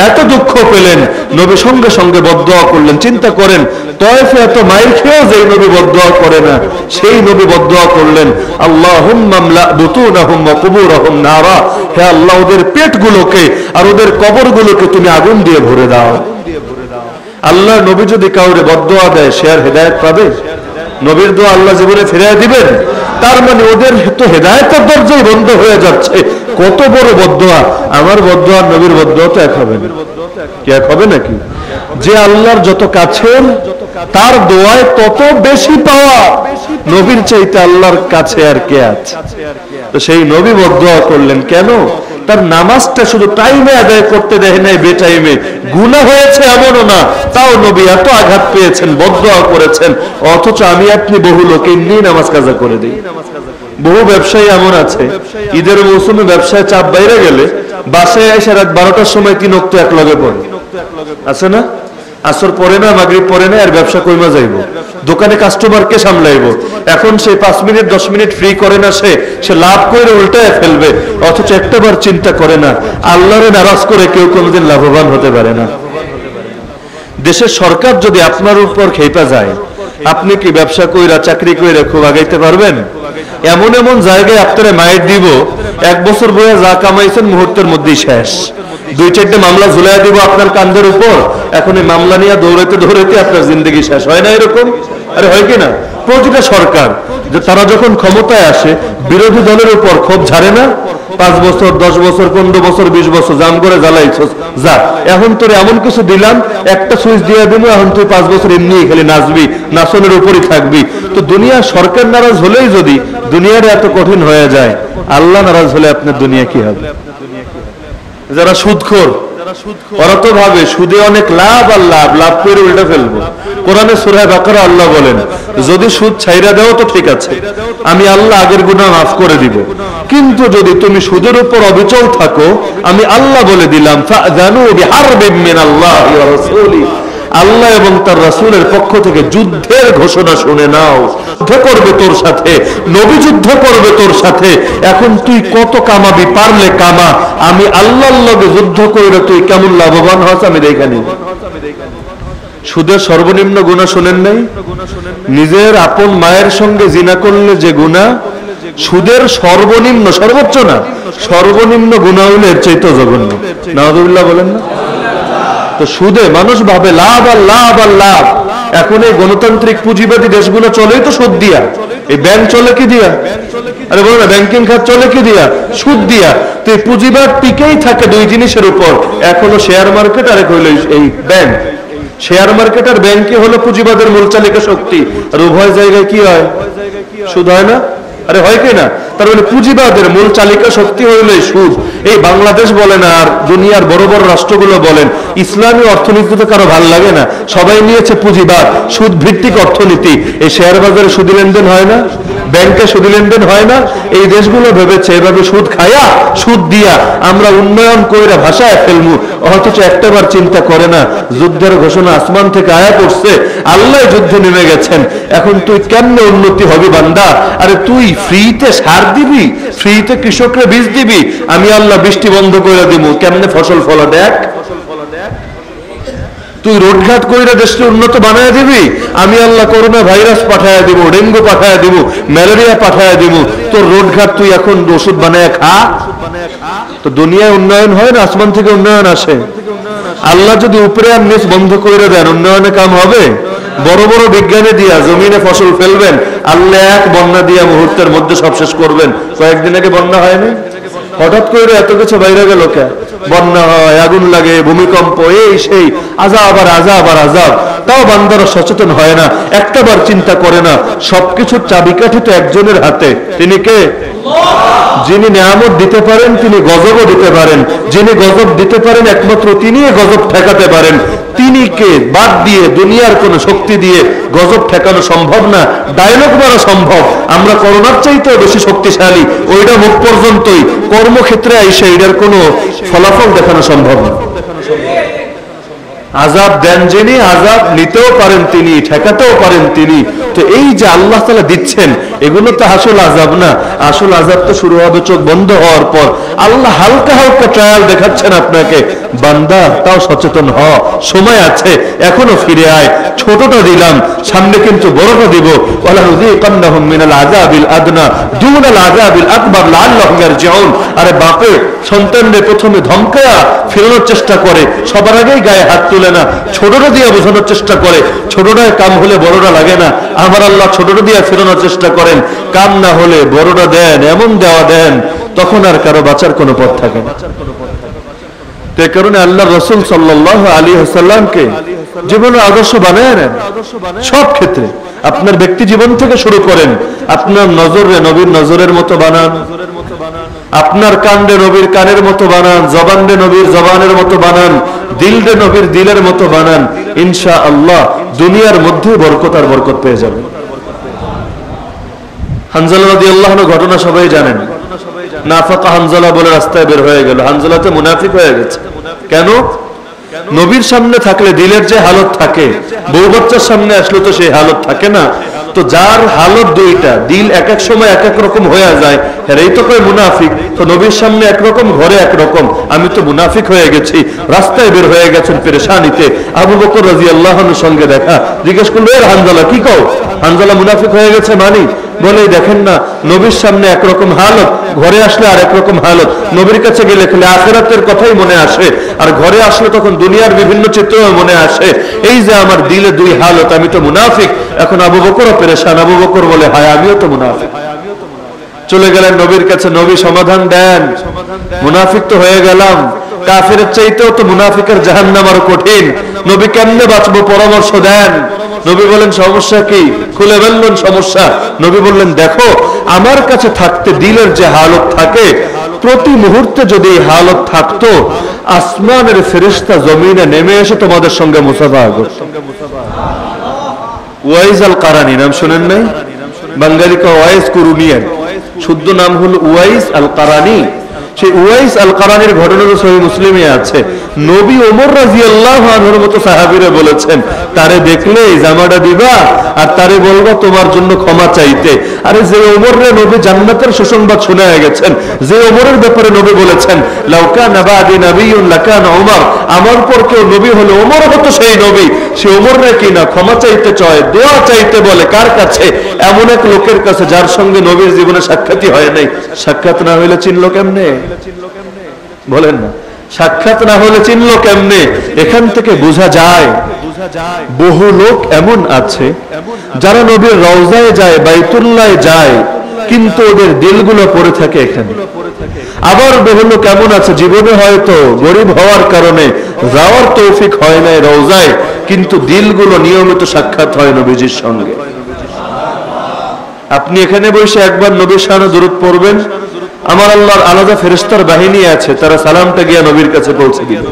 [SPEAKER 1] এত দুঃখ পেলেন, নবী সঙ্গে সঙ্গে বদদোয়া করলেন। চিন্তা করেন, তয়েফে এত মাইর খেয়েও যে নবী বদদোয়া করে না, সেই নবী বদদোয়া করলেন, আল্লাহুম্মা আমলা বুতুনাহুম ওয়া কুবুরহুম নারা, হে আল্লাহ ওদের পেটগুলোকে আর ওদের কবরগুলোকে তুমি আগুন দিয়ে ভরে দাও। আল্লাহ নবী যদি কাউরে বদদোয়া দেয়, সে আর হেদায়েত পাবে? নবীর দোয়া আল্লাহ জীবনে ফিরিয়ে দিবেন? তার মানে ওদের তো হেদায়েতের দরজাই বন্ধ হয়ে যাচ্ছে। কত বড় বদদোয়া! আমার বদদোয়া নবীর বদদোয়া তো এক হবে না। কি এক হবে নাকি? যে আল্লাহর যত কাছের, তার দোয়ায় তত বেশি পাওয়া। নবীর চাইতে আল্লাহর কাছে আর কে আছে? তো সেই নবী বদদোয়া করলেন কেন? তার নামাজটা শুধু টাইমে আদায় করতে দেয় নাই, বেটাইমে। গুনাহ হয়েছে এমনও না, তাও নবী এত আঘাত পেয়েছেন, বদদোয়া করেছেন। অথচ আমি আপনি বহু লোক এমনি নামাজ কাজা করে দিই। বহু ব্যবসায়ী এমন আছে, ঈদের মৌসুমে ব্যবসায় চাপ বাইরে গেলে বাসায় এসে রাত 12টার সময় 3 ওয়াক্ত এক লগে পড়ে। আছে না? আসর পরে না, মাগরিব পরে না, আর ব্যবসা কইমা যাইব, দোকানে কাস্টমারকে সামলাইব। এখন সে 5 মিনিট 10 মিনিট ফ্রি করে না, সে লাভ করে উল্টায় ফেলবে। অথচ একটাবার চিন্তা করে না, আল্লাহরে নারাজ করে কেউ কোনোদিন লাভবান হতে পারে না। দেশের সরকার যদি আপনার উপর খেপা যায়, আপনি কি ব্যবসা কইরা চাকরি কইরা খুব আগাইতে পারবেন? এমন এমন জায়গায় আপনারা মায়ের দিব, 1 বছর বয়ে যা কামাইছেন মুহূর্তের মধ্যেই শেষ। 2-4টে মামলা ঝুলাই দিব আপনার কাঁধের উপর, এখন এই মামলা নিয়ে দৌড়াইতে দৌড়াইতে আপনার জিন্দগি শেষ। হয় না এরকম? আরে হয় কিনা? প্রতিটা সরকার যে তারা যখন ক্ষমতায় আসে, বিরোধী দলের উপর ক্ষোভ ঝাড়ে না? 5 বছর 10 বছর 15 বছর 20 বছর জাম করে জ্বালাইছ, যা এখন তোর এমন কিছু দিলাম, একটা সুইচ দিয়ে দিল, এখন তুই 5 বছর এমনি খালি নাচবি, নাচনের উপরই থাকবি। তো দুনিয়া সরকার নারাজ হলেই যদি দুনিয়ার এত কঠিন হয়ে যায়, আল্লাহ নারাজ হলে আপনার দুনিয়া কি হবে? যারা সুদখোর, ওরা তো ভাবে সুদে অনেক লাভ, আর লাভ করে উল্টা ফেলবো। কোরআনে সূরা বাকারা আল্লাহ বলেন, যদি সুদ ছাইরা দাও তো ঠিক আছে, আমি আল্লাহ আগের গুনাহ মাফ করে দিব। কিন্তু যদি তুমি সুদের উপর অবিচল থাকো, আমি আল্লাহ বলে দিলাম, ফাযানু বিহারবিম মিনাল্লাহি ওয়া রাসূলিহি, আল্লাহ এবং তার রাসূলের পক্ষ থেকে যুদ্ধের ঘোষণা শুনে নাও। যুদ্ধ করবে তোর সাথে, নবী যুদ্ধ করবে তোর সাথে। এখন তুই কত কামাবি, পারলে কামা, আমি আল্লাহর লগে যুদ্ধ করে তুই কেমন লাভবান হস আমি দেখে নিব। সুদের সর্বনিম্ন গুনাহ শুনেন নাই? নিজের আপন মায়ের সঙ্গে জিনা করলে যে গুনাহ, সুদের সর্বনিম্ন, সর্বোচ্চ না, সর্বনিম্ন গুনাহ হলে এর চাইতে জঘন্য। নাউযুবিল্লাহ বলেন না? তো সুদে মানুষ ভাবে লাভ আর লাভ আর লাভ। এখন এই গণতান্ত্রিক পুঁজিবাদী দেশগুলো চলেই তো সুদ দিয়া। এই ব্যাংক চলে কি দিয়া? আরে বলো না, ব্যাংকিং খাত চলে কি দিয়া? সুদ দিয়া। তো এই পুঁজিবাদ টিকেই থাকে 2 জিনিসের উপর, এক হলো শেয়ার মার্কেট, আর এক হলো এই ব্যাংক। শেয়ার মার্কেট আর ব্যাংকে হলো পুঁজিবাদের মূল চালিকা শক্তি, আর উভয় জায়গায় কি হয়? সুদ হয় না? আরে হয় কি না? তার মানে পুঁজিবাদের মূল চালিকা শক্তি হইল সুদ। এই বাংলাদেশ বলেন আর দুনিয়ার বড় বড় রাষ্ট্রগুলো বলেন, ইসলামী অর্থনীতি তো কারো ভালো লাগে না, সবাই নিয়েছে পুঁজিবাদ, সুদ ভিত্তিক অর্থনীতি। এই শেয়ার বাজারে সুদ লেনদেন হয় না, ব্যাংকে সুদ লেনদেন হয় না। এই দেশগুলো ভেবেছে এভাবে সুদ খায়া, সুদ দিয়া আমরা উন্নয়ন কইরা ভাষায় ফেলবো। অথচ একটাবার চিন্তা করে না, যুদ্ধের ঘোষণা আসমান থেকে আয়া পড়ছে, আল্লাহ যুদ্ধে নেমে গেছেন। এখন তুই কেমনে উন্নতি হবি বান্দা? আরে তুই ফ্রিতে সার দিবি, ফ্রিতে কৃষকরা বীজ দিবি, আমি আল্লাহ বৃষ্টি বন্ধ করে দিব, কেমনে ফসল ফলা দেখ। তুই রোডঘাট কইরা দেশকে উন্নত বানায় দিবি, আমি আল্লাহ করোনা ভাইরাস পাঠায় দিব, ডেঙ্গু পাঠায় দিব, ম্যালেরিয়া পাঠায় দিব, তোর রোডঘাট তুই এখন ওষুধ বানায় খা। তো দুনিয়ায় উন্নয়ন হয় না, আসমান থেকে উন্নয়ন আসে। আল্লাহ যদি উপরে আর নিচ বন্ধ করে দেন, উন্নয়নে কাম হবে? বড় বড় বিজ্ঞানী দিয়া জমিনে ফসল ফেলবেন, আল্লাহ এক বন্যা দিয়া মুহূর্তের মধ্যে সব শেষ করবেন। কয়েকদিন আগে বন্যা হয়নি? হঠাৎ করে এত কিছু বাইরে গেল কে? বন্যা হয়, আগুন লাগে, ভূমিকম্প, এই সেই আযাব আর আযাব আর আযাব। তাও বান্দারা সচেতন হয় না, একটাবার চিন্তা করে না সবকিছুর চাবিকাঠি তো একজনের হাতে। তিনি কে? যিনি নিয়ামত দিতে পারেন, তিনি গজবও দিতে পারেন। যিনি গজব দিতে পারেন একমাত্র তিনি গজব ঠেকাতে পারেন। তিনি কে বাদ দিয়ে দুনিয়ার কোন শক্তি দিয়ে গজব ঠেকানো সম্ভব না, ডায়লগ মারা সম্ভব। আমরা করোনার চাইতেও বেশি শক্তিশালী, ওইটা মুখ পর্যন্তই। কর্মক্ষেত্রে আইসা এটার কোনো ফলাফল দেখানো সম্ভব না। আযাব দেন যিনি, আযাব নিতেও পারেন তিনি, ঠেকাতেও পারেন তিনি। তো এই যে আল্লাহ তাআলা দিচ্ছেন, এগুলো তো আসল আযাব না। আসল আযাব তো শুরু হবে চোখ বন্ধ হওয়ার পর। আল্লাহ হালকা হালকা ট্রায়াল দেখাচ্ছেন আপনাকে, বান্দা তাও সচেতন হ, সময় আছে, এখনো ফিরে আয়। ছোটটা দিলাম, সামনে কিন্তু বড়টা দিব। ওয়ালা নুযীকান্নাহুম মিনাল আযাবিল আদনা দুনাল আযাবিল আকবার লাআল্লাহুম ইয়ারজিউন। আরে বাপে সন্তানদের প্রথমে ধমকায়া ফেরানোর চেষ্টা করে, সবার আগেই গায়ে হাত তুলে না, ছোটটা দিয়ে বোঝানোর চেষ্টা করে। ছোটটায় কাম হলে বড়টা লাগে না, আমার আল্লাহ ছোটটা দিয়ে ফেরানোর চেষ্টা করেন। কাম না হলে বড়টা দেন, এমন দেওয়া দেন, তখন আর কারো বাঁচার কোনো পথ থাকে না। এই কারণে আল্লাহ রাসূল সাল্লাল্লাহু আলাইহি ওয়াসাল্লামকে জীবনের আদর্শ বানায় নেন সব ক্ষেত্রে। আপনার ব্যক্তি জীবন থেকে শুরু করেন, আপনার নজরে নবীর নজরের মতো বানান, আপনার কাণ্ডে নবীর কানের মতো বানান, জবানে নবীর জবানের মতো বানান, দিলরে নবীর দিলের মতো বানান। ইনশাআল্লাহ দুনিয়ার মধ্যে বরকত আর বরকত পেয়ে যাবেন। হানজালা রাদিয়াল্লাহু আনহু ঘটনা সবাই জানেন। নাফাকা হানজালা বলে রাস্তায় বের হয়ে গেল। হানজালা তো মুনাফিক হয়ে গেছে। কেন? নবীর সামনে থাকলে দিলের যে হালত থাকে, বউ বাচ্চার সামনে আসলে তো সেই হালত থাকে না। তো যার হালত দুইটা, দিল এক এক সময় এক এক রকম হয়ে যায়, এরাই তো কয় মুনাফিক। তো নবীর সামনে একরকম, ঘরে একরকম, আমি তো মুনাফিক হয়ে গেছি। রাস্তায় বের হয়ে গেছেন পেরেশানিতে। আবু বকর রাদিয়াল্লাহু আনহুর সঙ্গে দেখা, জিজ্ঞেস করলো, এর হানজালা কি কও? হানজালা মুনাফিক হয়ে গেছে মানি? বলে দেখেন না, নবীর সামনে একরকম হালত, ঘরে আসলে আর একরকম হালত। নবীর কাছে গেলে খালি আখিরাতের কথাই মনে আসে, আর ঘরে আসলে তখন দুনিয়ার বিভিন্ন চিত্র মনে আসে। এই যে আমার দিলে দুই হালত, আমি তো মুনাফিক। এখন আবু বকরও পেরেশান। আবু বকর বলে, হায় আমিও তো মুনাফিক। চলে গেলেন নবীর কাছে, নবী সমাধান দেন, মুনাফিক তো হয়ে গেলাম, কাফেরের চাইতেও তো মুনাফিকের জাহান্নাম আরো কঠিন। নবী কেমনে বাঁচবো পরামর্শ দেন। নবী বলেন, সমস্যা কি? খুলে বললেন সমস্যা। নবী বললেন, দেখো আমার কাছে থাকতে দিলের যে হালত থাকে, প্রতি মুহূর্তে যদি এই হালত থাকতো, আসমানের ফেরেশতা জমিনে নেমে এসে তোমাদের সঙ্গে মুসাফা করত। ওয়াইজ আল কারানি নাম শুনেন নাই? বাঙালি কা ওয়াইজ কুরুনিয়ান, শুদ্ধ নাম হলো উওয়াইস আল কারানি। সেই উওয়াইস আল কারানির ঘটনা তো সহিহ মুসলিমে আছে। নবী ওমর রাদিয়াল্লাহু আনহুর মতো সাহাবীরা বলেছেন, তারে দেখলে জামাটা দিবা আর তারে বলবা তোমার জন্য ক্ষমা চাইতে। আরে যে ওমরে নবী জান্নাতের সুসংবাদ শোনায় গেছেন, যে ওমরের ব্যাপারে নবী বলেছেন, লাউ কানা বাদি নাবিয়্যুন লাকানা ওমর, আমার পর কেউ নবী হলে ওমর হতো সেই নবী। সে ওমরে কি না ক্ষমা চাইতে চায়, দোয়া চাইতে বলে কার কাছে? এমন এক লোকের কাছে যার সঙ্গে নবীর জীবনে সাক্ষাৎই হয় নাই। সাক্ষাৎ না হইলে চিনলো কেমনে? বলেন না, সাক্ষাৎ না হলে চিনলো কেমনে? এখান থেকে বোঝা যায় বহু লোক এমন আছে যারা নবীর রওজায় যায়, বাইতুল্লাহে যায়, কিন্তু ওদের দিলগুলো পড়ে থাকে এখানে। আবার বহু লোক এমন আছে জীবনে হয়তো গরিব হওয়ার কারণে যাওয়ার তৌফিক হয় নাই রওজায়, কিন্তু দিলগুলো নিয়মিত সাক্ষাৎ হয় নবীজির সঙ্গে। আপনি এখানে বসে একবার নবীর শানে দুরূদ পড়বেন, আমার আল্লাহর আলাদা ফেরেশতার বাহিনী আছে, তারা সালামটা গিয়ে নবীর কাছে পৌঁছে দিবে।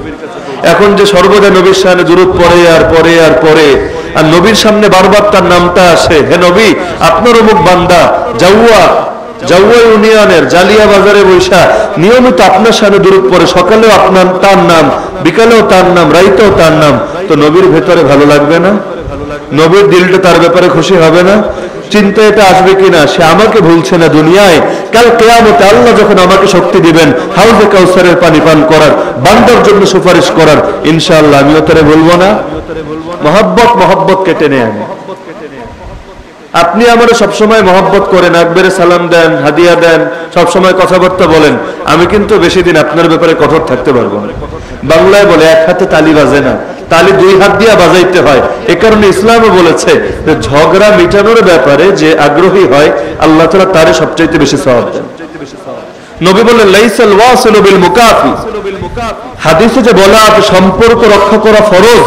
[SPEAKER 1] এখন যে সর্বদা নবীর শানে দুরূদ পড়ে আর পড়ে আর পড়ে, আর নবীর সামনে বারবার তার নামটা আসে, হে নবী আপনার অমুক বান্দা জাউয়া ইউনিয়নের জালিয়া বাজারে বৈশা নিয়মিত আপনার সামনে দুরূদ পড়ে, সকালেও আপনার তার নাম, বিকালেও তার নাম, রাইতেও তার নাম। তো নবীর ভেতরে ভালো লাগবে না? নবীর দিলটা তার ব্যাপারে খুশি হবে না? চিন্তা এটা আসবে কিনা, সে আমাকে ভুলছে না দুনিয়ায়, কাল কিয়ামতে আল্লাহ যখন আমাকে শক্তি দিবেন হাউজে কাউসারের পানি পান করার, বান্দার জন্য সুপারিশ করার, ইনশাআল্লাহ আমিও তারে বলবো না? মহব্বত কেটে নেয়। আপনি আমার সবসময় মহব্বত করেন, একবারে সালাম দেন, হাদিয়া দেন, সবসময় কথাবার্তা বলেন, আমি কিন্তু বেশি দিন আপনার ব্যাপারে কঠোর থাকতে পারবো না। বাংলায় বলে এক হাতে তালি বাজে না, তালি দুই হাত দিয়ে বাজাইতে হয়। এ কারণে ইসলামও বলেছে যে ঝগড়া মিটানোর ব্যাপারে যে আগ্রহী হয় আল্লাহ তাআলা তারে সবচেয়ে বেশি সওয়াব দেন। নবী বলেন লাইসাল ওয়াসিলু বিল মুকাফি, হাদিসে যে বলা আছে সম্পর্ক রক্ষা করা ফরজ,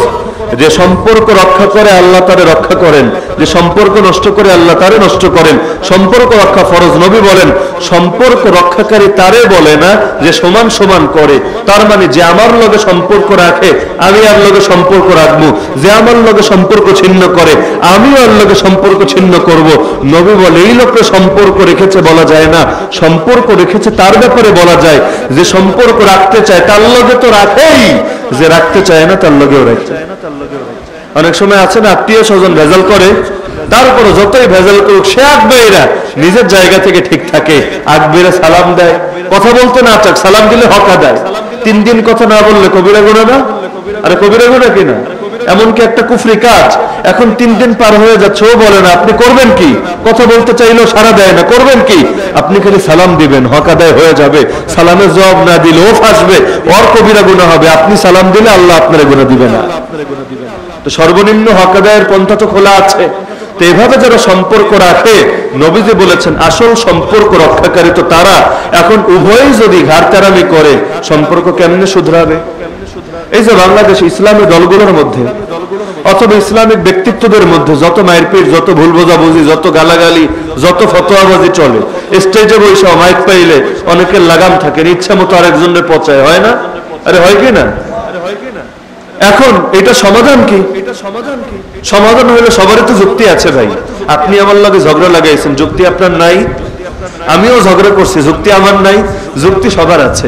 [SPEAKER 1] যে সম্পর্ক রক্ষা করে আল্লাহ তারে রক্ষা করেন, যে সম্পর্ক নষ্ট করে আল্লাহ তারে নষ্ট করেন। সম্পর্ক রক্ষা ফরজ। নবী বলেন সম্পর্ক রক্ষাকারী তারে বলে না যে সমান সমান করে। তার মানে যে আমার লগে সম্পর্ক রাখে আমি আর লগে সম্পর্ক রাখবো, যে আমার লগে সম্পর্ক ছিন্ন করে আমি আর লগে সম্পর্ক ছিন্ন করব। নবী বলে এই লোককে সম্পর্ক রেখেছে বলা যায় না, সম্পর্ক রেখেছে তার ব্যাপারে বলা যায়। যে সম্পর্ক রাখতে চায় তার লগে তো রাখেই, যে রাখতে চায় না তার লগেও রাখে। অনেক সময় আছে না আত্মীয় স্বজন ভেজাল করে, তারপরে যতই ভেজাল করুক সে আকবেরা নিজের জায়গা থেকে ঠিক থাকে। আকবেরা সালাম দেয়, কথা বলতে না চাক সালাম দিলে হক আদায়। 3 দিন কথা না বললে কবিরা গুনাহ না? আরে কবিরা গুনাহ কিনা? এমনকি একটা কুফরি কাজ। এখন 3 দিন পার হয়ে যাচ্ছে, ও বলে না আপনি করবেন কি? কথা বলতে চাইলেও সাড়া দেয় না, করবেন কি? আপনি খালি সালাম দিবেন, হক আদায় হয়ে যাবে। সালামের জবাব না দিলে ও ফাঁসবে, ওর কবিরা গুনাহ হবে। আপনি সালাম দিলে আল্লাহ আপনার গুনাহ দিবে না। তো সর্বনিম্ন হক আদায়ের পন্থা তো খোলা আছে। তো এভাবে যারা সম্পর্ক রাখে, নবীজি বলেছেন আসল সম্পর্ক রক্ষাকারী তো তারা। এখন উভয়ই যদি ঘাড়তেরামি করে সম্পর্ক কেমনে শুধরাবে? এই যে বাংলাদেশ ইসলামের দলগুলোর মধ্যে অথবা ইসলামিক ব্যক্তিত্বদের মধ্যে যত মারপিট, যত ভুল বোঝাবুঝি, যত গালাগালি, যত ফতোয়াবাজি চলে, স্টেজে বসে মাইক পাইলে অনেকের লাগাম থাকে, ইচ্ছা মতো আরেকজনের পচায়, হয় না? আরে হয় কি না? এখন এটা সমাধান কি? সমাধান হইলে সবারই তো যুক্তি আছে ভাই। আপনি আমার লগে ঝগড়া লাগাইছেন, যুক্তি আপনার নাই? আমিও ঝগড়া করছি, যুক্তি আমার নাই? যুক্তি সবার আছে।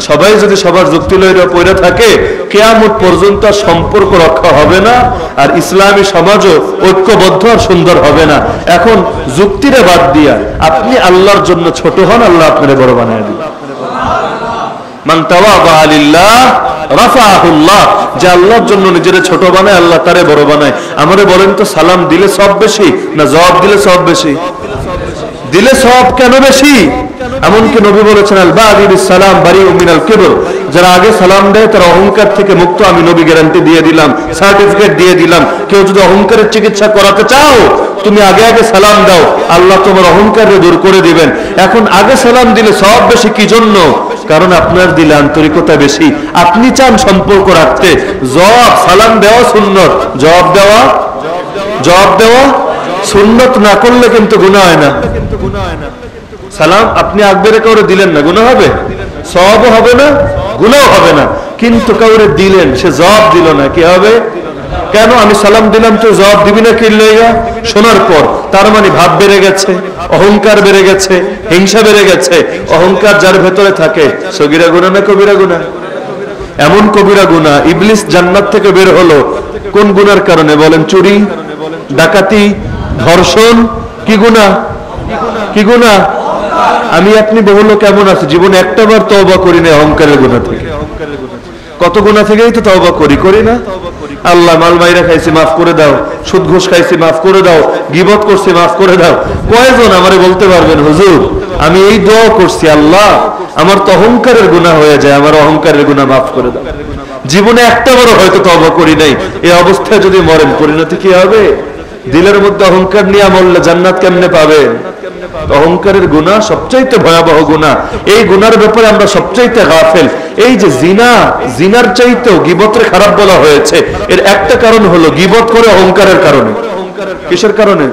[SPEAKER 1] সবাই যদি সবার যুক্তি লইয়া পড়ে থাকে, কিয়ামত পর্যন্ত সম্পর্ক রক্ষা হবে না, আর ইসলামী সমাজও ঐক্যবদ্ধ আর সুন্দর হবে না। এখন যুক্তিরে বাদ দিয়া আপনি আল্লাহর জন্য ছোট হন, আল্লাহ আপনারে বড় বানায় দিবেন। মান তাওয়াদা লিল্লাহ রাফাহুল্লাহ, যে আল্লাহর জন্য নিজের ছোট বানায় আল্লাহ তারে বড় বানায়। আমারে বলেন তো সালাম দিলে সব বেশি না জবাব দিলে সব বেশি? দিলে সব কেন বেশি? এমনকি নবী বলেছেন আল বাদি বিস সালাম বারিউম মিনাল কিবর, যারা আগে সালাম দেয় তারা অহংকার থেকে মুক্ত। আমি নবী গ্যারান্টি দিয়ে দিলাম, সার্টিফিকেট দিয়ে দিলাম। কেউ যদি অহংকারের চিকিৎসা করাতে চাও, তুমি আগে আগে সালাম দাও, আল্লাহ তোমার অহংকারে দূর করে দিবেন। এখন আগে সালাম দিলে সব বেশি, কি জন্য? কারণ আপনার দিলে আন্তরিকতা বেশি, আপনি চান সম্পর্ক রাখতে। জবাব সালাম দেওয়া সুন্নত, জবাব দেওয়া সুন্নত না করলে কিন্তু গুনাহ হয় না। সালাম আপনি আকবেরে কাউরে দিলেন না, গুনাহ হবে? সওয়াবও হবে না, গুনাহ হবে না। কিন্তু কাউরে দিলেন, সে জবাব দিল না, কি হবে? কেন? আমি সালাম দিলাম তো জবাব দিবি না কি লইয়া? শোনার পর তার মানে ভাব বেড়ে গেছে, অহংকার বেড়ে গেছে, হিংসা বেড়ে গেছে। অহংকার যার ভেতরে থাকে সগীরা গুনাহ না কবিরা গুনাহ? এমন কবিরা গুনাহ, ইবলিস জান্নাত থেকে বের হলো কোন গুনার কারণে বলেন? চুরি, ডাকাতি, ধর্ষণ। কি গুনাহ? কি গুনাহ? আমি আপনি বহু লোক এমন আছে জীবনে একটাবার তওবা করি না অহংকারের গুনাহ থেকে। কত গুনাহ থেকেই তো তওবা করি না? আল্লাহ মাল মাইরা খাইছি মাফ করে দাও, সুদ ঘুষ খাইছি মাফ করে দাও, গীবত করছি মাফ করে দাও। কয়জন আমারে বলতে পারবেন হুজুর আমি এই দোয়া করছি, আল্লাহ আমার তো অহংকারের গুনাহ হয়ে যায়, আমার অহংকারের গুনাহ মাফ করে দাও। জীবনে একটাবারও হয়তো তওবা করি নাই। এই অবস্থায় যদি মরেন পরিণতি কি হবে? দিলের মধ্যে অহংকার নিয়ে মরলে জান্নাত কেমনে পাবেন? অহংকারের গুনাহ সবচাইতে ভয়াবহ গুনাহ। এই গুনার ব্যাপারে আমরা সবচাইতে গাফেল। এই যে জিনা, জিনার চাইতেও গীবতের খারাপ বলা হয়েছে। এর একটা কারণ হলো গীবত করে অহংকারের কারণে। কিসের কারণে?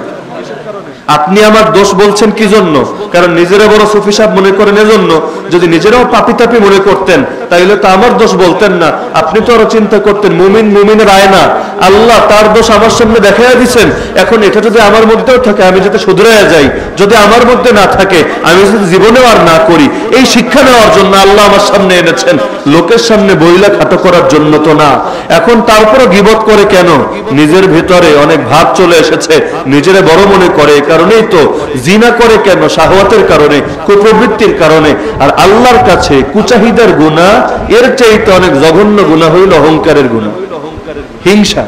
[SPEAKER 1] আপনি আমার দোষ বলছেন কি জন্য? কারণ নিজেরা বড় সুফি সাহেব মনে করেন এজন্য। যদি নিজেরাও পাপি তাপি মনে করতেন তাইলে তো আমার দোষ বলতেন না। আপনি তো আরো চিন্তা করতেন মুমিন মুমিনের আয়না, আল্লাহ তার দোষ আমার সামনে দেখাইয়া দিচ্ছেন। এখন এটা যদি আমার মধ্যেও থাকে আমি যাতে শুধরাইয়া যাই, যদি আমার মধ্যে না থাকে আমি যদি জীবনেও আর না করি। এই শিক্ষা নেওয়ার জন্য আল্লাহ আমার সামনে এনেছেন, লোকের সামনে বইলা খাটো করার জন্য তো না। এখন তারপরও গীবত করে কেন? নিজের ভিতরে অনেক ভাব চলে এসেছে, নিজেরে বড় মনে করে। কারণেই তো জিনা করে কেন? শাহওয়াতের কারণে, কুপ্রবৃত্তির কারণে। আর আল্লাহর কাছে কুচাহিদার গুনাহ এর চাইতে অনেক জঘন্য গুনাহ হইল অহংকারের গুনাহ, হিংসা।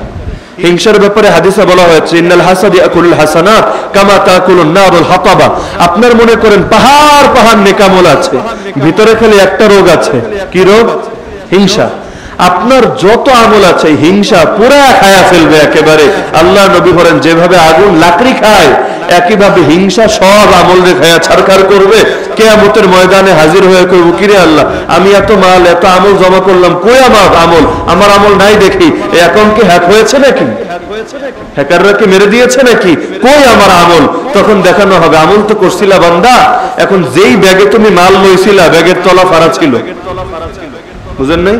[SPEAKER 1] হিংসার ব্যাপারে হাদিসে বলা হয়েছে ইন্নাল হাসাদ ইয়াকুলুল হাসানাত কামা তাকুলুন নারুল হাতাবা। আপনার মনে করেন পাহাড় পাহাড় নেকামল আছে, ভিতরে খালি একটা রোগ আছে। কি রোগ? হিংসা। আপনার যত আমল আছে হিংসা পুরা খায়া ফেলবে একেবারে। আল্লাহ নবী বলেন যেভাবে আগুন লাকড়ি খায় একইভাবে হিংসা সব আমল রে খায়া ছারখার করবে। কিয়ামতের ময়দানে হাজির হয়ে কইব, কিরে আল্লাহ, আমি এত মাল এত আমল জমা করলাম, কই আমার আমল? আমার আমল নাই দেখি। এই অ্যাকাউন্ট কি হ্যাক হয়েছে নাকি? হ্যাকাররা কি মেরে দিয়েছে নাকি? কই আমার আমল? তখন দেখানো হবে আমল তো করছিলা বান্দা, এখন যেই ব্যাগে তুমি মাল লইছিলা ব্যাগের তলা ফাড়া ছিল। বুঝেন নাই?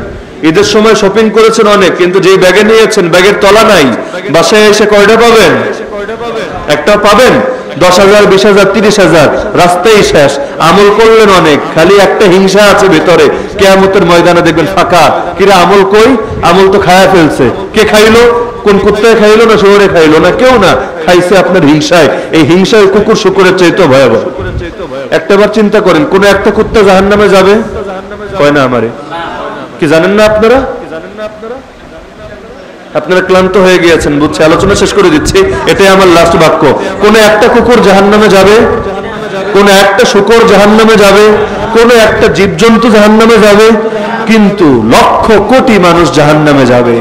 [SPEAKER 1] ঈদের সময় শপিং করেছেন অনেক, কিন্তু যেই ব্যাগে নিয়েছেন ব্যাগের তলা নাই। বাসায় এসে কয়টা পাবেন? একটা পাবেন। 10,000, 20,000, 30,000 রাস্তায় শেষ। আমল করলেন অনেক, খালি একটা হিংসা আছে ভিতরে। কিয়ামতের ময়দানে দেখবেন ফাঁকা। কিরা আমল কই? আমল তো খায়া ফেলছে। কে খাইলো? কোন কুত্তায় খাইলো না শহরে খাইলো না? কেউ না, খাইছে আপনার হিংসায়। এই হিংসায় কুকুর শুকুরের চাইতে ভয়াবহ। একটাবার চিন্তা করেন, কোন একটা কুত্তা জাহান্নামে যাবে? কয় না আমারে। কি জানেন না আপনারা? আপনারা ক্লান্ত হয়ে গিয়েছেন, বুঝছি। আলোচনা শেষ করে দিচ্ছি, এটাই আমার লাস্ট বাক্য। কোন একটা কুকুর জাহান্নামে যাবে? কোন একটা শুকর জাহান্নামে যাবে? কোন একটা জীবজন্তু জাহান্নামে যাবে? কিন্তু লক্ষ কোটি মানুষ জাহান্নামে যাবে।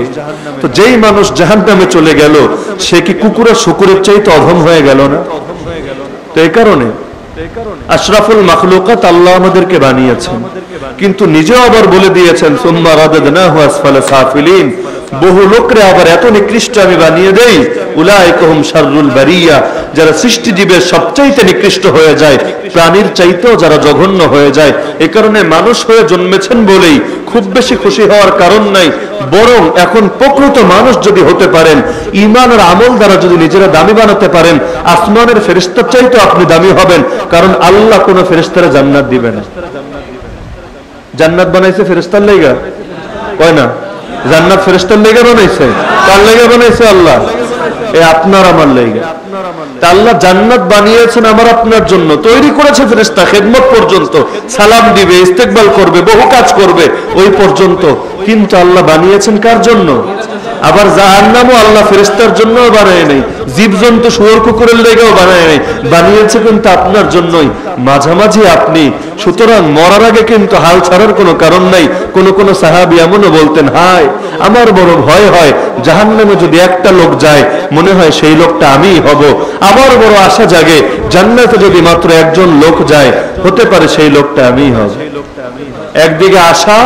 [SPEAKER 1] তো যেই মানুষ জাহান্নামে চলে গেল, সে কি কুকুর আর শুকুরের চাইতে অধম হয়ে গেল না? তো এই কারণে আশরাফুল মাখলুকাত আল্লাহ আমাদেরকে বানিয়েছেন, কিন্তু নিজেও আবার বলে দিয়েছেন সুম্মা রাদাদনাহু আসফালা সাফিলিন। বহু লোকরে আবার এত নিকৃষ্ট আমি বানিয়ে দেই, উলাইকা হুম শাররুল বারিয়া, যারা সৃষ্টিজীবের সবচাইতে নিকৃষ্ট হয়ে যায়, প্রাণীর চাইতেও যারা জঘন্য হয়ে যায়। এই কারণে মানুষ হয়ে জন্মেছেন বলেই খুব বেশি খুশি হওয়ার কারণ নাই, বরং এখন প্রকৃত মানুষ যদি হতে পারেন, ঈমান আর আমল দ্বারা যদি নিজেরা দামি বানাতে পারেন, আসমানের ফেরেশতার চাইতেও আপনি দামি হবেন। কারণ আল্লাহ কোন ফেরেশতারে জান্নাত দিবে না। জান্নাত বানাইছে ফেরেশতার লাইগা? কয় না? জান্নাত ফেরেশতার লাইগা বানাইছে? কার লাইগা বানাইছে? আল্লাহ। এই আপনার আমার লাইগা। আল্লাহ জান্নাত বানিয়েছেন আমার আপনার জন্য, তৈরি করেছে ফেরেশতা খেদমত পর্যন্ত, সালাম দিবে, ইস্তেকবাল করবে, বহু কাজ করবে ওই পর্যন্ত। কিন্তু আল্লাহ বানিয়েছেন কার জন্য? আবার জাহান্নামও আল্লাহ ফেরেশতার জন্য বানায় নাই, জীবজন্তু শুয়োর কুকুরের লেগেও বানায় নাই, বানিয়েছে কিন্তু আপনার জন্যই, মাঝামাঝি আপনি। সুতরাং মরার আগে কিন্তু হাল ছাড়ার কোনো কারণ নাই। কোন সাহাবী এমনও বলতেন, হায় আমার বড় ভয় হয়, জাহান্নামে যদি একটা লোক যায় মনে হয় সেই লোকটা আমিই হব। আমার বড় আশা জাগে, জান্নাতে যদি মাত্র একজন লোক যায় হতে পারে সেই লোকটা আমিই হব। একদিকে আশা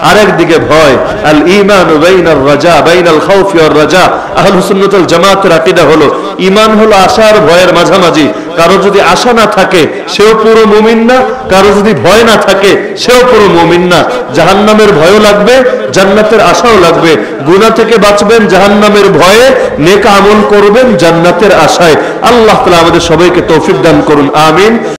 [SPEAKER 1] আর একদিকে ভয়। আল ঈমানু বাইনার রাজা, বাইনাল খাউফি ওয়ার রাজা। আহলুস সুন্নাত ওয়াল জামাতের আকীদা হলো ঈমান হলো আশা আর ভয়ের মাঝামাঝি। কারো যদি আশা না থাকে সেও পুরো মুমিন না, কারো যদি ভয় না থাকে সেও পুরো মুমিন না। জাহান্নামের ভয়ও লাগবে, জান্নাতের আশাও লাগবে। গুনাহ থেকে বাঁচবেন জাহান্নামের ভয়ে, নেক আমল করবেন জান্নাতের আশায়। আল্লাহ তাআলা আমাদের সবাইকে তৌফিক দান করুন, আমিন।